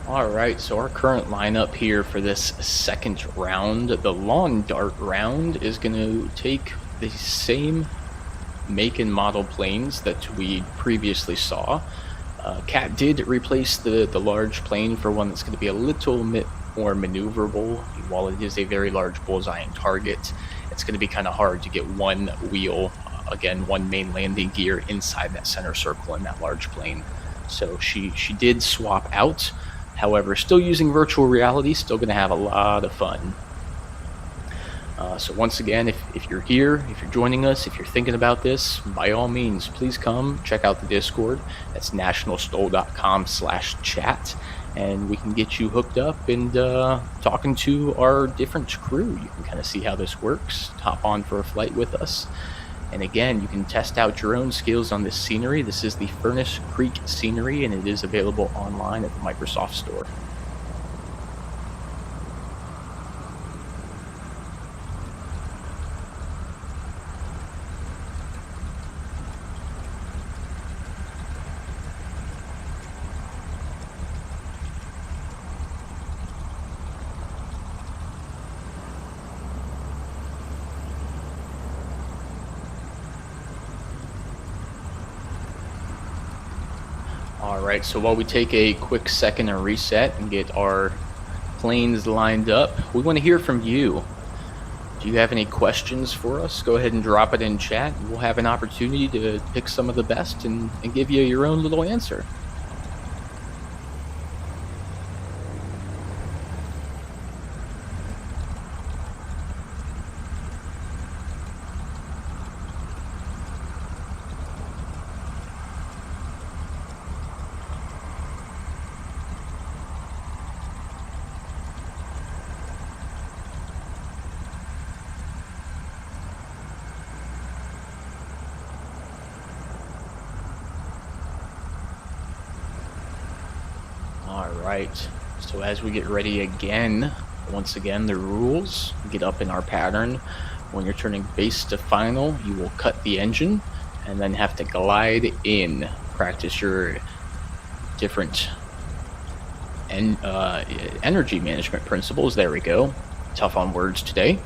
All right, so our current lineup here for this second round, the lawn dart round, is going to take the same make and model planes that we previously saw. Cat did replace the large plane for one that's going to be a little bit more maneuverable. While it is a very large bullseye and target, it's going to be kind of hard to get one wheel, again, one main landing gear inside that center circle in that large plane. So she did swap out. However, still using virtual reality, still going to have a lot of fun. So once again, if you're here, if you're joining us, if you're thinking about this, by all means, please come check out the Discord. That's nationalstol.com/chat, and we can get you hooked up and talking to our different crew. You can kind of see how this works, hop on for a flight with us. And again, you can test out your own skills on this scenery. This is the Furnace Creek scenery, and it is available online at the Microsoft Store. All right, so while we take a quick second and reset and get our planes lined up, we want to hear from you. Do you have any questions for us? Go ahead and drop it in chat. We'll have an opportunity to pick some of the best and give you your own little answer. All right, so as we get ready again, once again, the rules, get up in our pattern. When you're turning base to final, you will cut the engine and then have to glide in. Practice your different energy management principles. There we go. Tough on words today.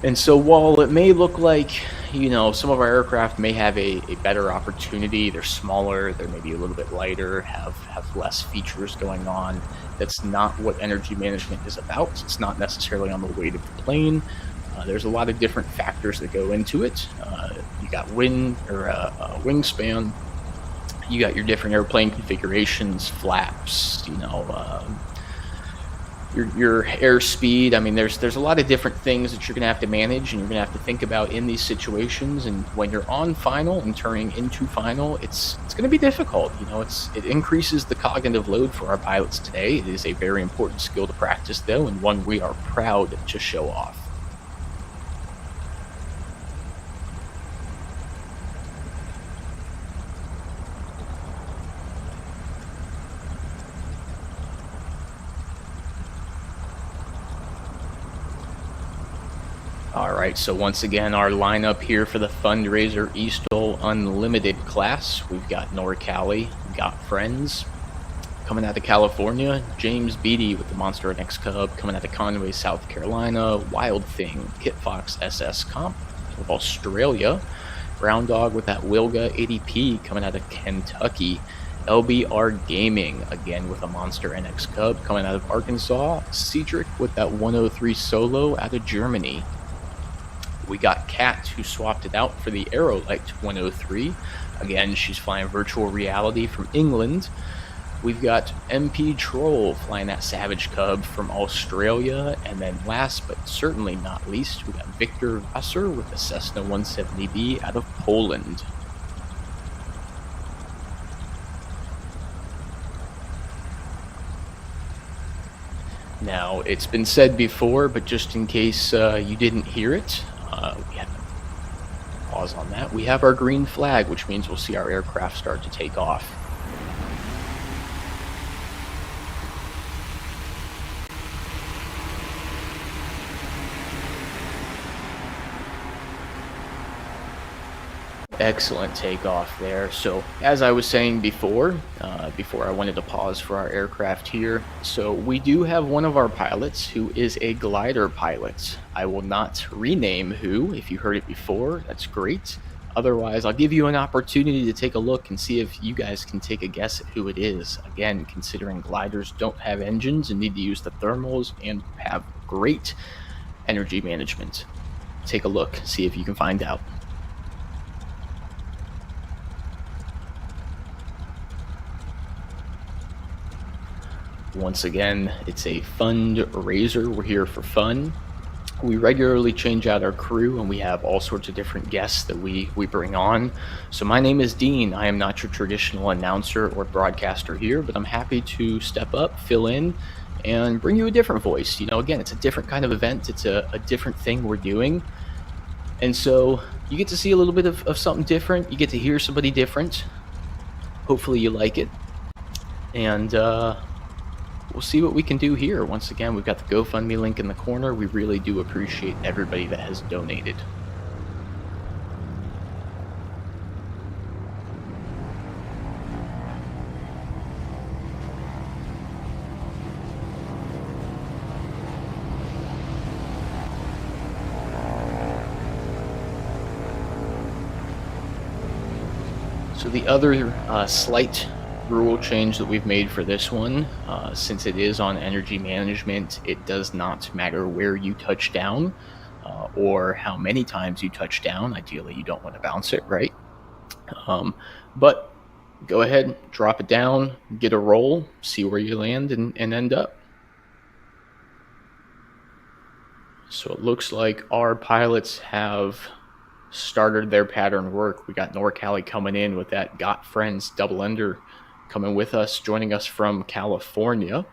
And so while it may look like, some of our aircraft may have a better opportunity, they're smaller, they're maybe a little bit lighter, have less features going on. That's not what energy management is about. It's not necessarily on the weight of the plane. There's a lot of different factors that go into it. You got wingspan, you got your different airplane configurations, flaps, your airspeed. I mean, there's a lot of different things that you're going to have to manage, and you're going to have to think about in these situations. And when you're on final and turning into final, it's going to be difficult. It increases the cognitive load for our pilots today. It is a very important skill to practice, though, and one we are proud to show off. All right, so once again, our lineup here for the FUNdraiser eSTOL Unlimited class. We've got NorCali, got friends. Coming out of California, James Beatty with the Monster NX Cub. Coming out of Conway, South Carolina, Wild Thing, Kit Fox SS Comp. Of Australia, Brown Dog with that Wilga 80P coming out of Kentucky. LBR Gaming, again with a Monster NX Cub coming out of Arkansas. Cedric with that 103 Solo out of Germany. We got Kat, who swapped it out for the Aerolite 103. Again, she's flying virtual reality from England. We've got MP Troll flying that Savage Cub from Australia. And then last but certainly not least, we got Victor Vasser with the Cessna 170B out of Poland. Now, it's been said before, but just in case you didn't hear it, we have pause on that. We have our green flag, which means we'll see our aircraft start to take off. Excellent takeoff there. So as I was saying before I wanted to pause for our aircraft here, so we do have one of our pilots who is a glider pilot. I will not rename who. If you heard it before, that's great. Otherwise, I'll give you an opportunity to take a look and see if you guys can take a guess at who it is. Again, considering gliders don't have engines and need to use the thermals and have great energy management. Take a look, see if you can find out. Once again, it's a FUNdraiser. We're here for fun. We regularly change out our crew, and we have all sorts of different guests that we bring on. So my name is Dean. I am not your traditional announcer or broadcaster here, but I'm happy to step up, fill in, and bring you a different voice. Again, it's a different kind of event. It's a different thing we're doing. And so you get to see a little bit of something different. You get to hear somebody different. Hopefully you like it. And we'll see what we can do here. Once again, we've got the GoFundMe link in the corner. We really do appreciate everybody that has donated. So the other slight rule change that we've made for this one, since it is on energy management, it does not matter where you touch down or how many times you touch down. Ideally, you don't want to bounce it, right? But go ahead, drop it down, get a roll, see where you land and end up. So it looks like our pilots have started their pattern work. We got NorCali coming in with that Got Friends double ender coming with us, joining us from California.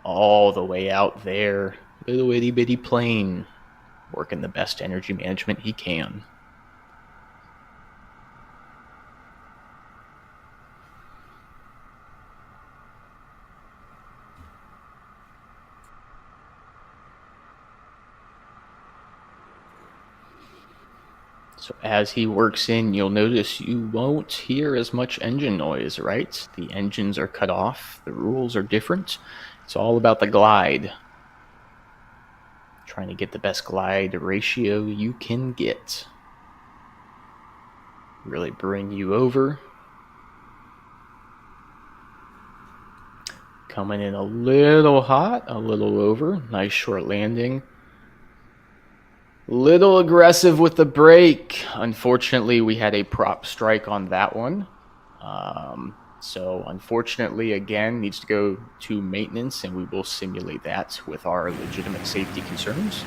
All the way out there, little itty bitty plane, working the best energy management he can. So as he works in, you'll notice you won't hear as much engine noise, right? The engines are cut off. The rules are different. It's all about the glide. Trying to get the best glide ratio you can get. Really bring you over. Coming in a little hot, a little over. Nice short landing. Little aggressive with the brake. Unfortunately, we had a prop strike on that one. So unfortunately, again, needs to go to maintenance, and we will simulate that with our legitimate safety concerns.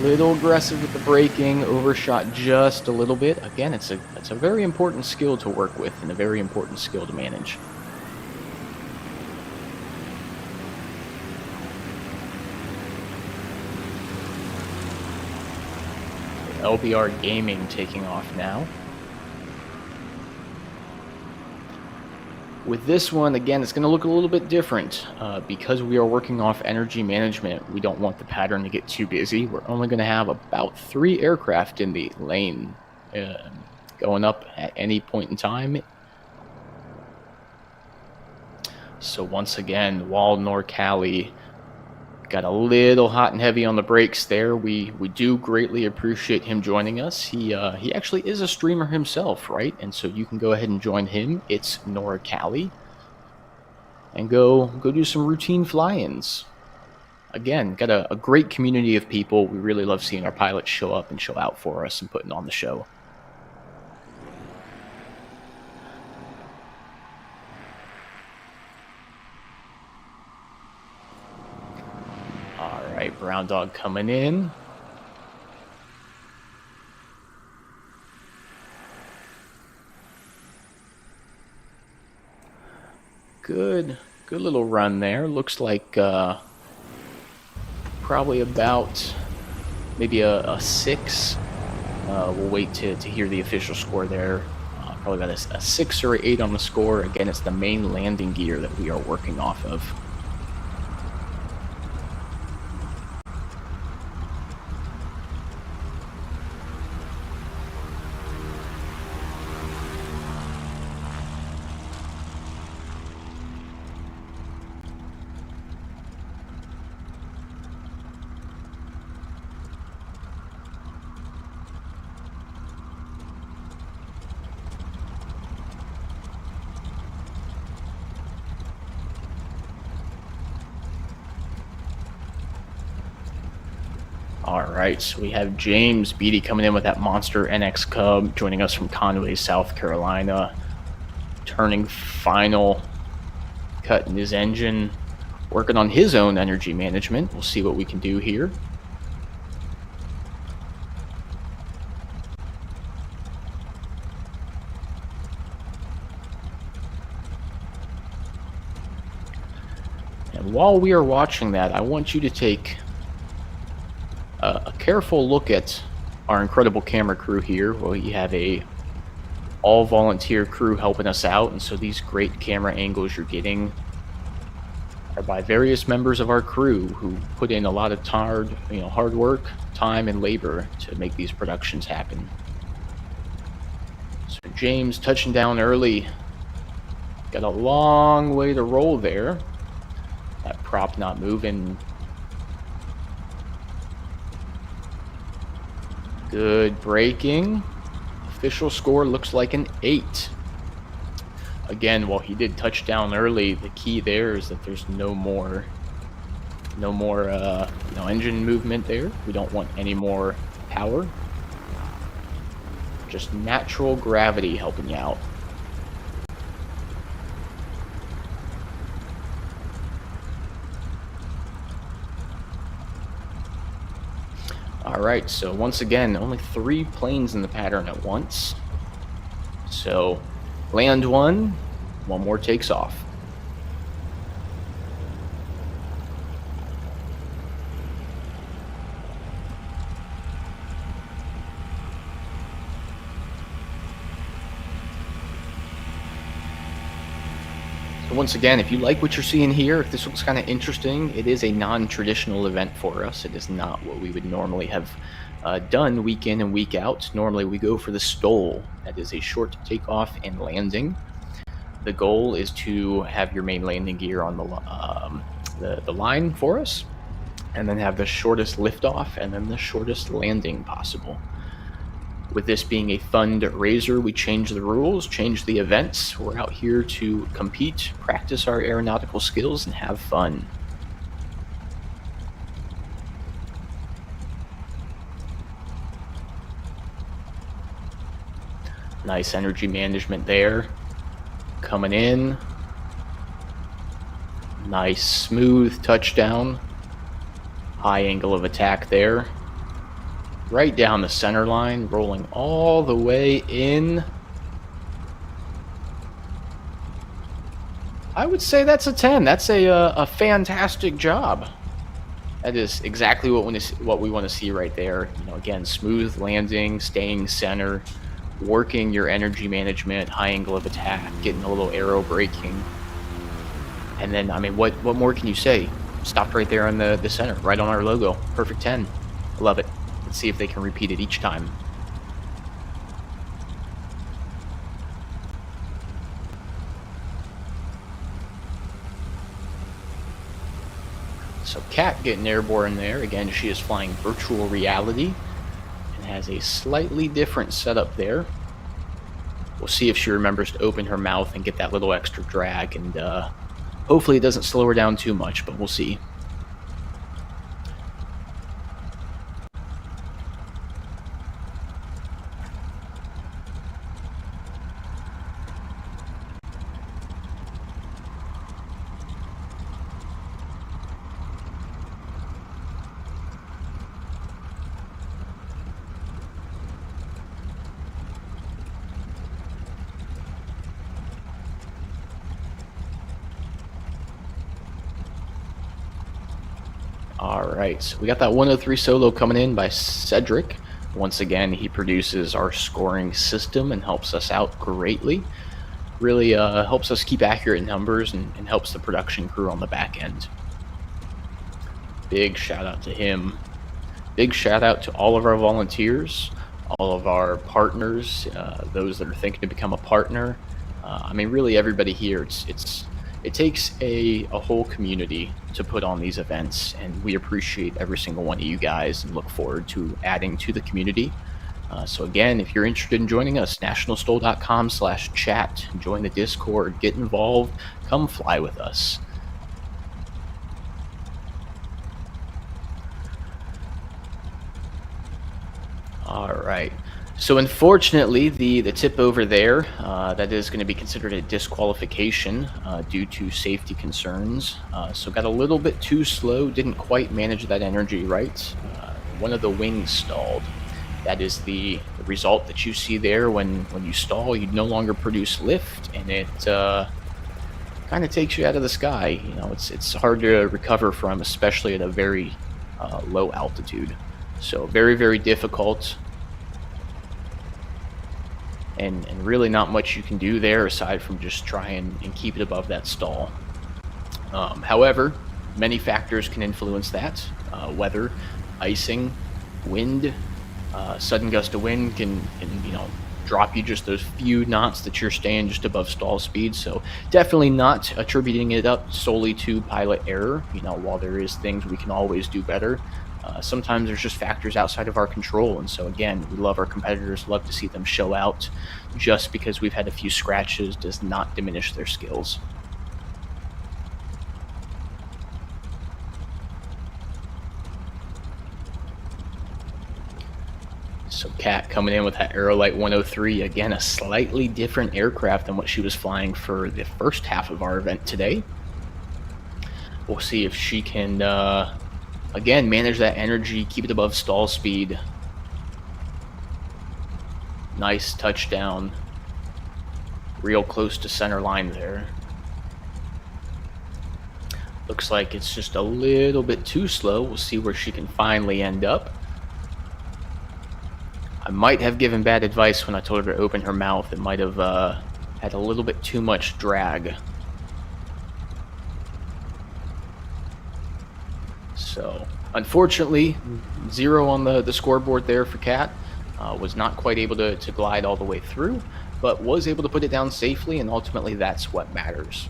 Little aggressive with the braking, overshot just a little bit. Again, it's a very important skill to work with and a very important skill to manage. LBR Gaming taking off now. With this one, again, it's going to look a little bit different. Because we are working off energy management, we don't want the pattern to get too busy. We're only going to have about 3 aircraft in the lane going up at any point in time. So once again, Wall Norcali got a little hot and heavy on the brakes there. We do greatly appreciate him joining us. He actually is a streamer himself, right? And so you can go ahead and join him. It's Norcali. And go do some routine fly-ins. Again, got a great community of people. We really love seeing our pilots show up and show out for us and putting on the show. All right, Brown Dog coming in. Good little run there. Looks like probably about maybe a 6. We'll wait to hear the official score there. Probably about a 6 or 8 on the score. Again, it's the main landing gear that we are working off of. All right, so we have James Beatty coming in with that Monster NX Cub, joining us from Conway, South Carolina. Turning final, cutting his engine, working on his own energy management. We'll see what we can do here. And while we are watching that, I want you to take a careful look at our incredible camera crew here. We have a all-volunteer crew helping us out, and so these great camera angles you're getting are by various members of our crew who put in a lot of hard work, time, and labor to make these productions happen. So James touching down early. Got a long way to roll there. That prop not moving. Good braking. Official score looks like an 8. Again, while he did touch down early, the key there is that there's no more engine movement there. We don't want any more power. Just natural gravity helping you out. All right, so once again, only 3 planes in the pattern at once. So land one more takes off. And once again, if you like what you're seeing here, if this looks kind of interesting, it is a non-traditional event for us. It is not what we would normally have done week in and week out. Normally we go for the STOL. That is a short takeoff and landing. The goal is to have your main landing gear on the line for us, and then have the shortest liftoff and then the shortest landing possible. With this being a FUNdraiser, we changed the rules, changed the events. We're out here to compete, practice our aeronautical skills, and have fun. Nice energy management there. Coming in. Nice smooth touchdown. High angle of attack there. Right down the center line, rolling all the way in. I would say that's a 10. That's a fantastic job. That is exactly what we want to see right there. You know, again, smooth landing, staying center, working your energy management, high angle of attack, getting a little aero braking. And then, I mean, what more can you say? Stopped right there on the center, right on our logo. Perfect 10. I love it. Let's see if they can repeat it each time. So Kat getting airborne there. Again, she is flying virtual reality and has a slightly different setup there. We'll see if she remembers to open her mouth and get that little extra drag, and hopefully it doesn't slow her down too much, but we'll see. All right, so we got that 103 solo coming in by Cedric. Once again, he produces our scoring system and helps us out greatly. Really helps us keep accurate numbers and helps the production crew on the back end. Big shout out to him. Big shout out to all of our volunteers, all of our partners, those that are thinking to become a partner. I mean, really everybody here. It takes a whole community to put on these events, and we appreciate every single one of you guys and look forward to adding to the community. So again, if you're interested in joining us, nationalstol.com/chat, join the Discord, get involved, come fly with us. All right. So unfortunately, the tip over there, that is going to be considered a disqualification due to safety concerns. So got a little bit too slow, didn't quite manage that energy right. One of the wings stalled. That is the result that you see there. When you stall, you no longer produce lift, and it kind of takes you out of the sky. You know, it's hard to recover from, especially at a very low altitude. So very, very difficult. And really not much you can do there aside from just try and keep it above that stall. However, many factors can influence that. Weather, icing, wind, sudden gust of wind can drop you just those few knots that you're staying just above stall speed. So definitely not attributing it up solely to pilot error. You know, while there is things we can always do better, sometimes there's just factors outside of our control. And so again, we love our competitors, love to see them show out. Just because we've had a few scratches does not diminish their skills. So Kat coming in with that Aerolite 103, again, a slightly different aircraft than what she was flying for the first half of our event today. We'll see if she can, again, manage that energy, keep it above stall speed. Nice touchdown. Real close to center line there. Looks like it's just a little bit too slow. We'll see where she can finally end up. I might have given bad advice when I told her to open her mouth. It might have had a little bit too much drag. So unfortunately, 0 on the scoreboard there for Cat. Was not quite able to glide all the way through, but was able to put it down safely, and ultimately that's what matters.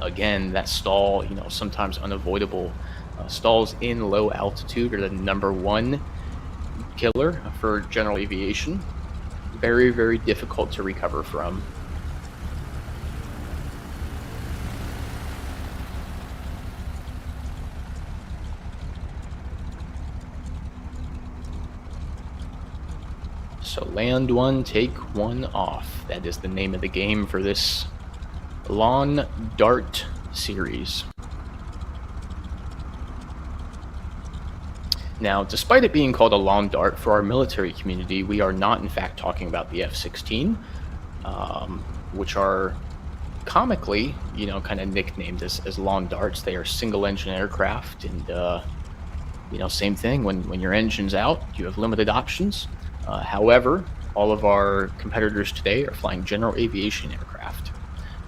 Again, that stall, sometimes unavoidable. Stalls in low altitude are the number 1 killer for general aviation. Very, very difficult to recover from. So land 1, take 1 off. That is the name of the game for this lawn dart series. Now, despite it being called a lawn dart, for our military community, we are not in fact talking about the F-16, which are comically, kind of nicknamed as lawn darts. They are single-engine aircraft, and same thing. When your engine's out, you have limited options. However, all of our competitors today are flying general aviation aircraft,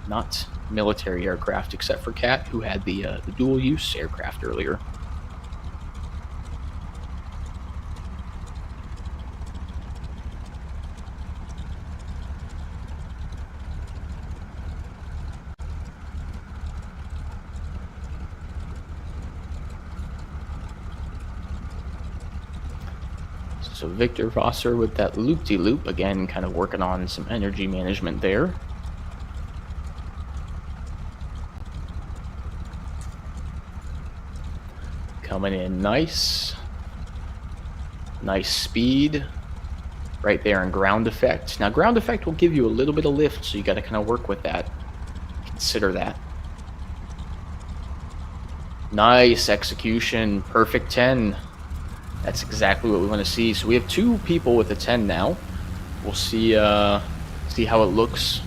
not military aircraft, except for Cat, who had the dual-use aircraft earlier. So Victor Vosser with that loop-de-loop, again, kind of working on some energy management there. Coming in nice. Nice speed right there in ground effect. Now, ground effect will give you a little bit of lift, so you got to kind of work with that. Consider that. Nice execution. Perfect 10. That's exactly what we want to see. So we have 2 people with a 10 now. We'll see how it looks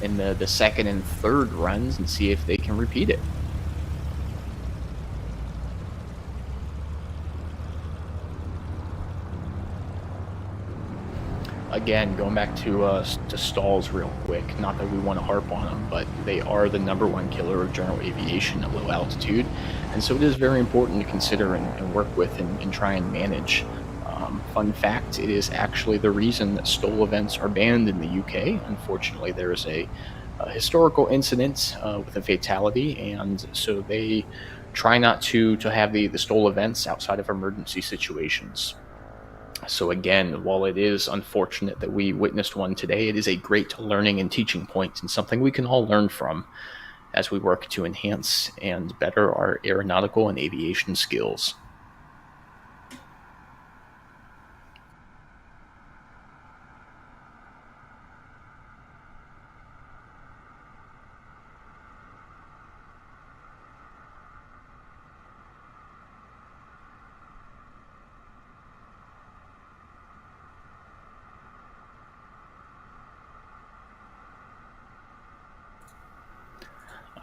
in the second and third runs and see if they can repeat it. Again, going back to stalls real quick, not that we want to harp on them, but they are the number 1 killer of general aviation at low altitude. And so it is very important to consider and work with and try and manage. Fun fact, it is actually the reason that STOL events are banned in the UK. Unfortunately, there is a historical incident with a fatality, and so they try not to have the STOL events outside of emergency situations. So again, while it is unfortunate that we witnessed one today, it is a great learning and teaching point and something we can all learn from as we work to enhance and better our aeronautical and aviation skills.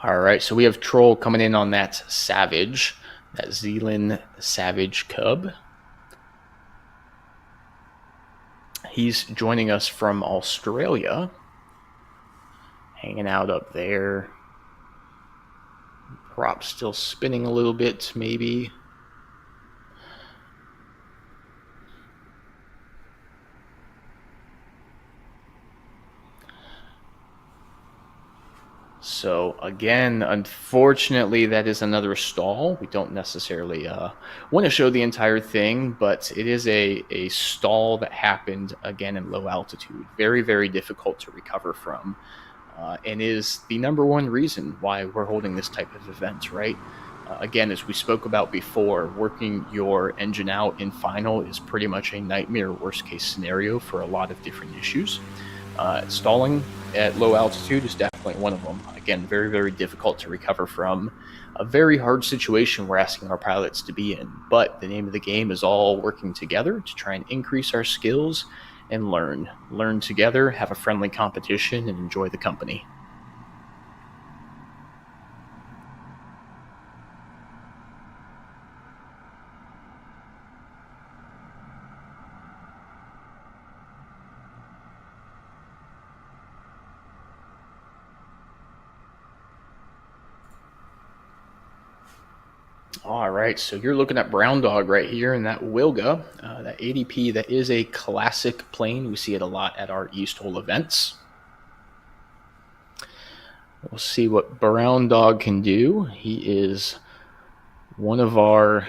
All right, so we have Troll coming in on that Savage, that Zealand Savage Cub. He's joining us from Australia, hanging out up there. Prop still spinning a little bit, maybe. So again, unfortunately, that is another stall. We don't necessarily want to show the entire thing, but it is a stall that happened again in low altitude. Very, very difficult to recover from, and is the number 1 reason why we're holding this type of event, right? Again, as we spoke about before, working your engine out in final is pretty much a nightmare worst case scenario for a lot of different issues. Stalling at low altitude is definitely one of them. Again, very, very difficult to recover from. A very hard situation we're asking our pilots to be in. But the name of the game is all working together to try and increase our skills and learn. Learn together, have a friendly competition, and enjoy the company. All right, so you're looking at Brown Dog right here in that Wilga, that ADP. That is a classic plane. We see it a lot at our eSTOL events. We'll see what Brown Dog can do. He is one of our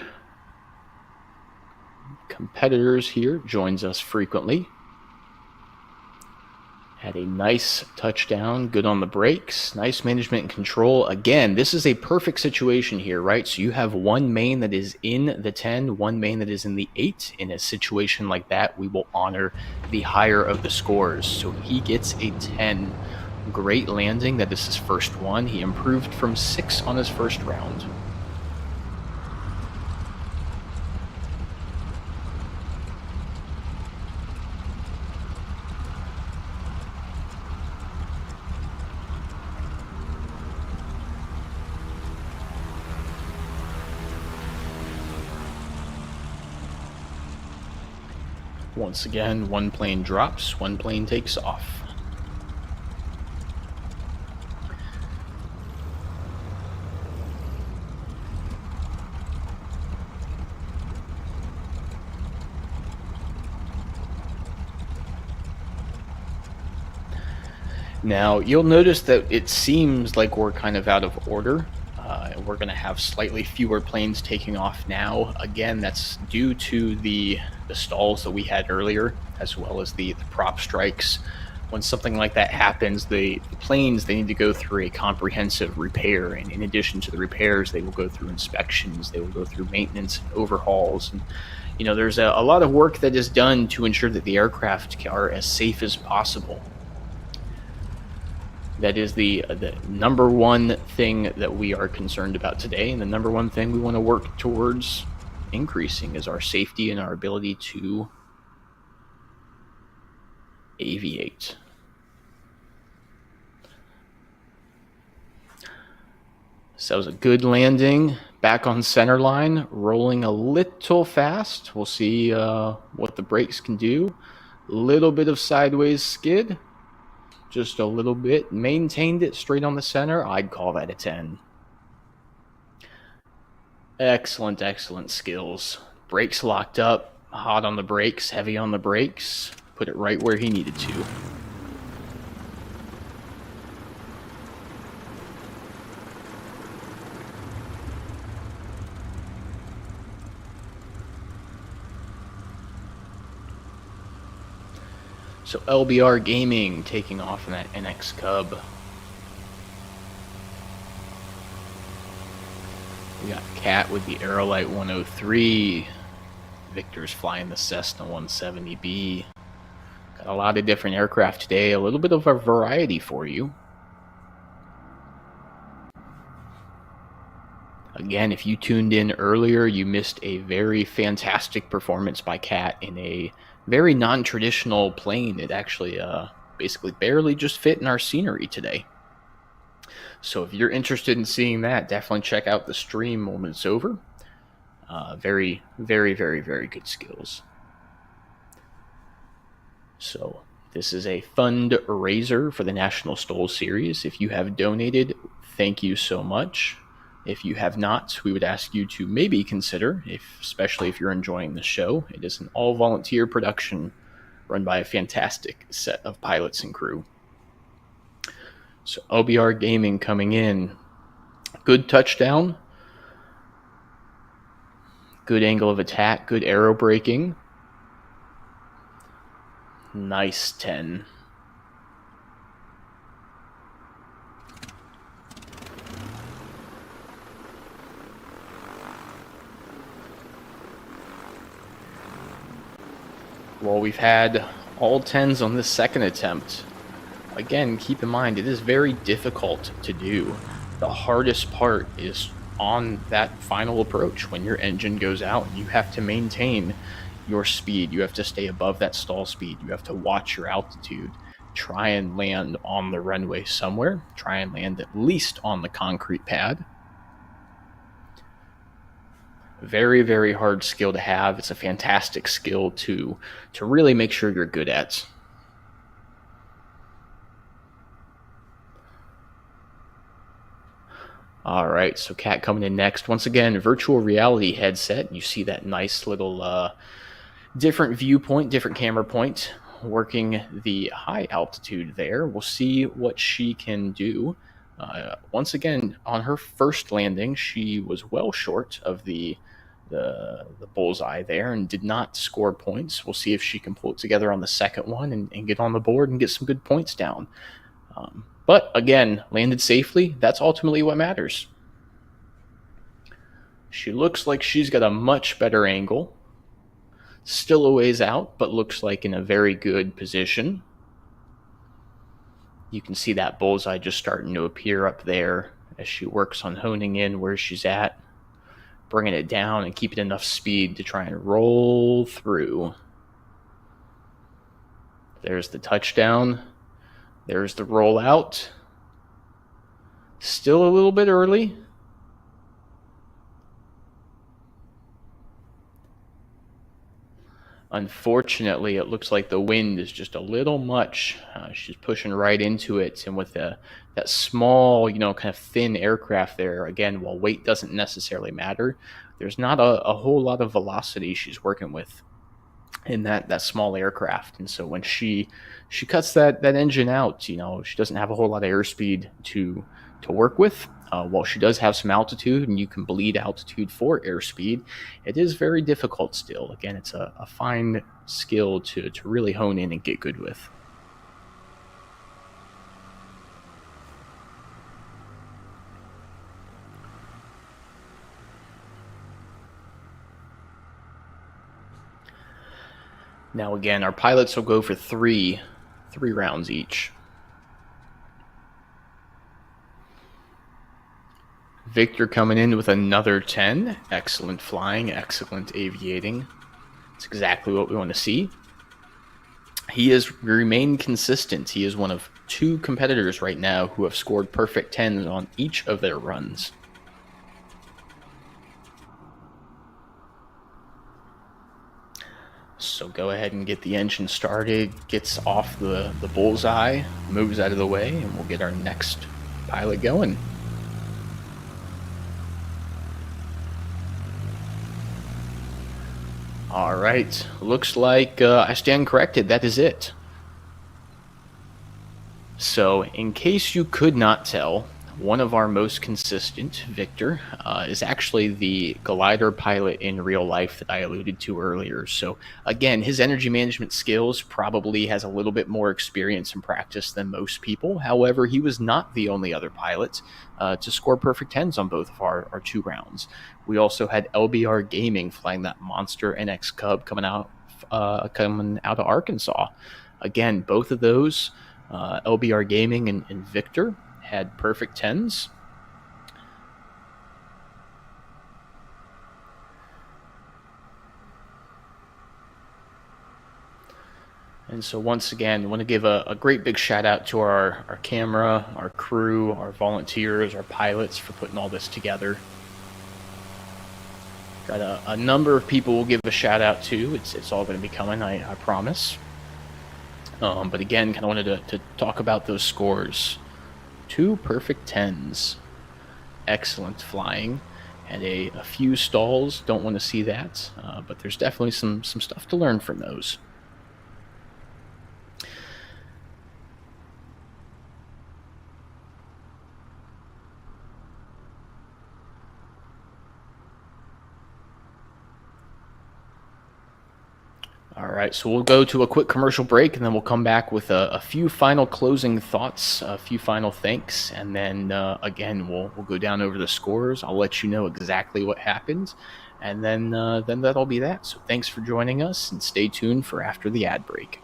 competitors here, joins us frequently. Had a nice touchdown, good on the brakes, nice management and control. Again, this is a perfect situation here, right? So you have one main that is in the 10, one main that is in the 8. In a situation like that, we will honor the higher of the scores. So he gets a 10. Great landing. That is his first one. He improved from 6 on his first round. Once again, one plane drops, one plane takes off. Now, you'll notice that it seems like we're kind of out of order. We're going to have slightly fewer planes taking off now. Again, that's due to the stalls that we had earlier, as well as the prop strikes. When something like that happens, the planes, they need to go through a comprehensive repair. And in addition to the repairs, they will go through inspections, they will go through maintenance and overhauls. And, you know, there's a lot of work that is done to ensure that the aircraft are as safe as possible. That is the number one thing that we are concerned about today, and the number one thing we want to work towards increasing is our safety and our ability to aviate. So that was a good landing. Back on center line, rolling a little fast. We'll see what the brakes can do. Little bit of sideways skid. Just a little bit. Maintained it straight on the center. I'd call that a 10. Excellent, excellent skills. Brakes locked up. Hot on the brakes, heavy on the brakes. Put it right where he needed to. So LBR Gaming taking off in that NX Cub. We got Cat with the Aerolite 103. Victor's flying the Cessna 170B. Got a lot of different aircraft today. A little bit of a variety for you. Again, if you tuned in earlier, you missed a very fantastic performance by Cat in a very non-traditional plane. It actually basically barely just fit in our scenery today. So if you're interested in seeing that, definitely check out the stream when it's over. Very, very, very, very good skills. So this is a fundraiser for the National STOL Series. If you have donated, thank you so much. If you have not, we would ask you to maybe consider, especially if you're enjoying the show. It is an all-volunteer production run by a fantastic set of pilots and crew. So LBR Gaming coming in. Good touchdown. Good angle of attack. Good aero braking. Nice 10. Well, we've had all 10s on this second attempt. Again, keep in mind, it is very difficult to do. The hardest part is on that final approach when your engine goes out. You have to maintain your speed. You have to stay above that stall speed. You have to watch your altitude. Try and land on the runway somewhere. Try and land at least on the concrete pad. Very, very hard skill to have. It's a fantastic skill to really make sure you're good at. All right, so Kat coming in next. Once again, virtual reality headset. You see that nice little different viewpoint, different camera point, working the high altitude there. We'll see what she can do. Once again, on her first landing, she was well short of the bullseye there and did not score points. We'll see if she can pull it together on the second one and get on the board and get some good points down. But again, landed safely. That's ultimately what matters. She looks like she's got a much better angle. Still a ways out, but looks like in a very good position. You can see that bullseye just starting to appear up there as she works on honing in where she's at, bringing it down and keeping enough speed to try and roll through. There's the touchdown. There's the rollout. Still a little bit early. Unfortunately, it looks like the wind is just a little much. She's pushing right into it, and with that small, kind of thin aircraft there, again, while weight doesn't necessarily matter, there's not a whole lot of velocity she's working with in that small aircraft. And so when she cuts that engine out, she doesn't have a whole lot of airspeed to work with. While she does have some altitude, and you can bleed altitude for airspeed, it is very difficult still. Again, it's a fine skill to really hone in and get good with. Now again, our pilots will go for three rounds each. Victor coming in with another 10. Excellent flying, excellent aviating. It's exactly what we want to see. He has remained consistent. He is one of 2 competitors right now who have scored perfect 10s on each of their runs. So go ahead and get the engine started, gets off the bullseye, moves out of the way, and we'll get our next pilot going. All right, looks like I stand corrected. That is it. So in case you could not tell, one of our most consistent, Victor, is actually the glider pilot in real life that I alluded to earlier. So again, his energy management skills probably has a little bit more experience and practice than most people. However, he was not the only other pilot to score perfect 10s on both of our 2 rounds. We also had LBR Gaming flying that monster NX Cub coming out of Arkansas. Again, both of those, LBR Gaming and Victor, had perfect 10s. And so once again, I want to give a great big shout out to our camera, our crew, our volunteers, our pilots for putting all this together. Got a number of people we'll give a shout out to. It's all going to be coming, I promise. But again, kind of wanted to talk about those scores. 2 perfect 10s. Excellent flying. And a few stalls. Don't want to see that. But there's definitely some stuff to learn from those. All right, so we'll go to a quick commercial break, and then we'll come back with a few final closing thoughts, a few final thanks, and then again we'll go down over the scores. I'll let you know exactly what happened, and then that'll be that. So thanks for joining us, and stay tuned for after the ad break.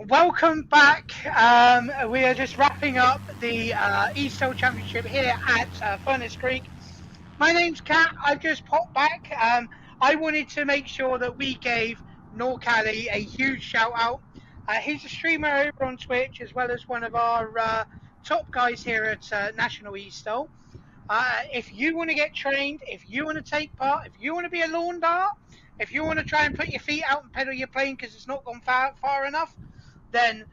Welcome back. We are just wrapping up the eSTOL Championship here at Furnace Creek. My name's Kat. I've just popped back. I wanted to make sure that we gave Norcali a huge shout out. He's a streamer over on Twitch as well as one of our top guys here at National eSTOL. If you want to get trained, if you want to take part, if you want to be a lawn dart, if you want to try and put your feet out and pedal your plane because it's not gone far enough, then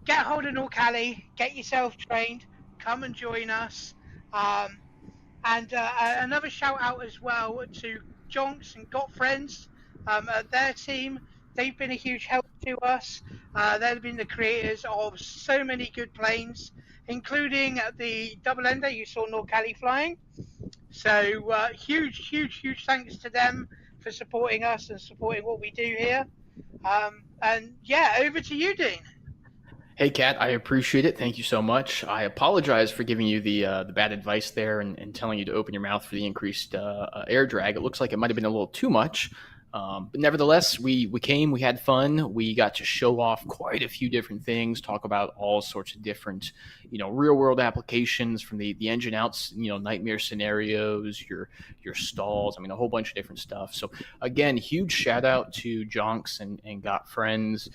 get hold of Norcali, get yourself trained, come and join us. And another shout out as well to Jonks and Got Friends, their team. They've been a huge help to us. They've been the creators of so many good planes, including the double ender you saw Norcali flying. So huge thanks to them for supporting us and supporting what we do here. And yeah, over to you, Dean. Hey, Kat, I appreciate it. Thank you so much. I apologize for giving you the bad advice there and telling you to open your mouth for the increased air drag. It looks like it might have been a little too much. But nevertheless, we came, we had fun. We got to show off quite a few different things, talk about all sorts of different, real world applications from the engine outs, nightmare scenarios, your stalls. I mean, a whole bunch of different stuff. So again, huge shout out to Jonks and Got Friends.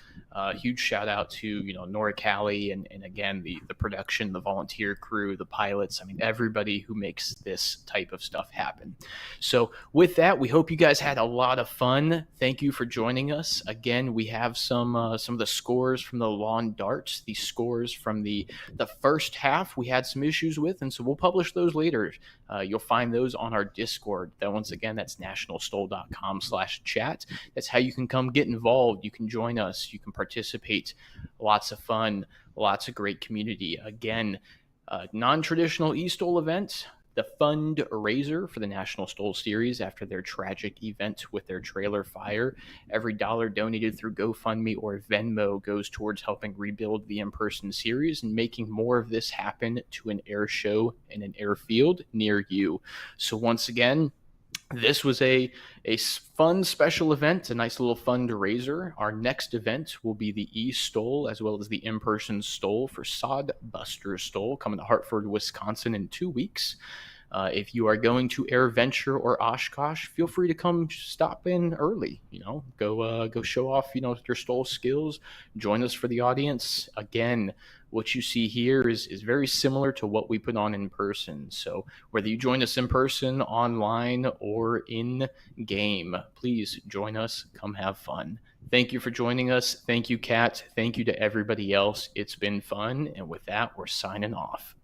Huge shout out to Norcali and again the production, the volunteer crew, the pilots. I mean, everybody who makes this type of stuff happen. So with that, we hope you guys had a lot of fun. Thank you for joining us. Again, we have some of the scores from the lawn darts, the scores from the first half we had some issues with, and so we'll publish those later. You'll find those on our Discord. That once again, that's nationalstol.com/chat. That's how you can come get involved. You can join us. You can participate. Lots of fun. Lots of great community. Again, non-traditional eSTOL event. The FUNdraiser for the National STOL Series after their tragic event with their trailer fire. Every dollar donated through GoFundMe or Venmo goes towards helping rebuild the in-person series and making more of this happen to an air show and an airfield near you. So once again, this was a fun special event, a nice little fundraiser. Our next event will be the eSTOL as well as the in-person STOL for Sodbuster STOL coming to Hartford, Wisconsin in 2 weeks. If you are going to AirVenture or Oshkosh, feel free to come stop in early. Go show off your STOL skills. Join us for the audience. Again, what you see here is very similar to what we put on in person. So whether you join us in person, online, or in game, please join us. Come have fun. Thank you for joining us. Thank you, Kat. Thank you to everybody else. It's been fun. And with that, we're signing off.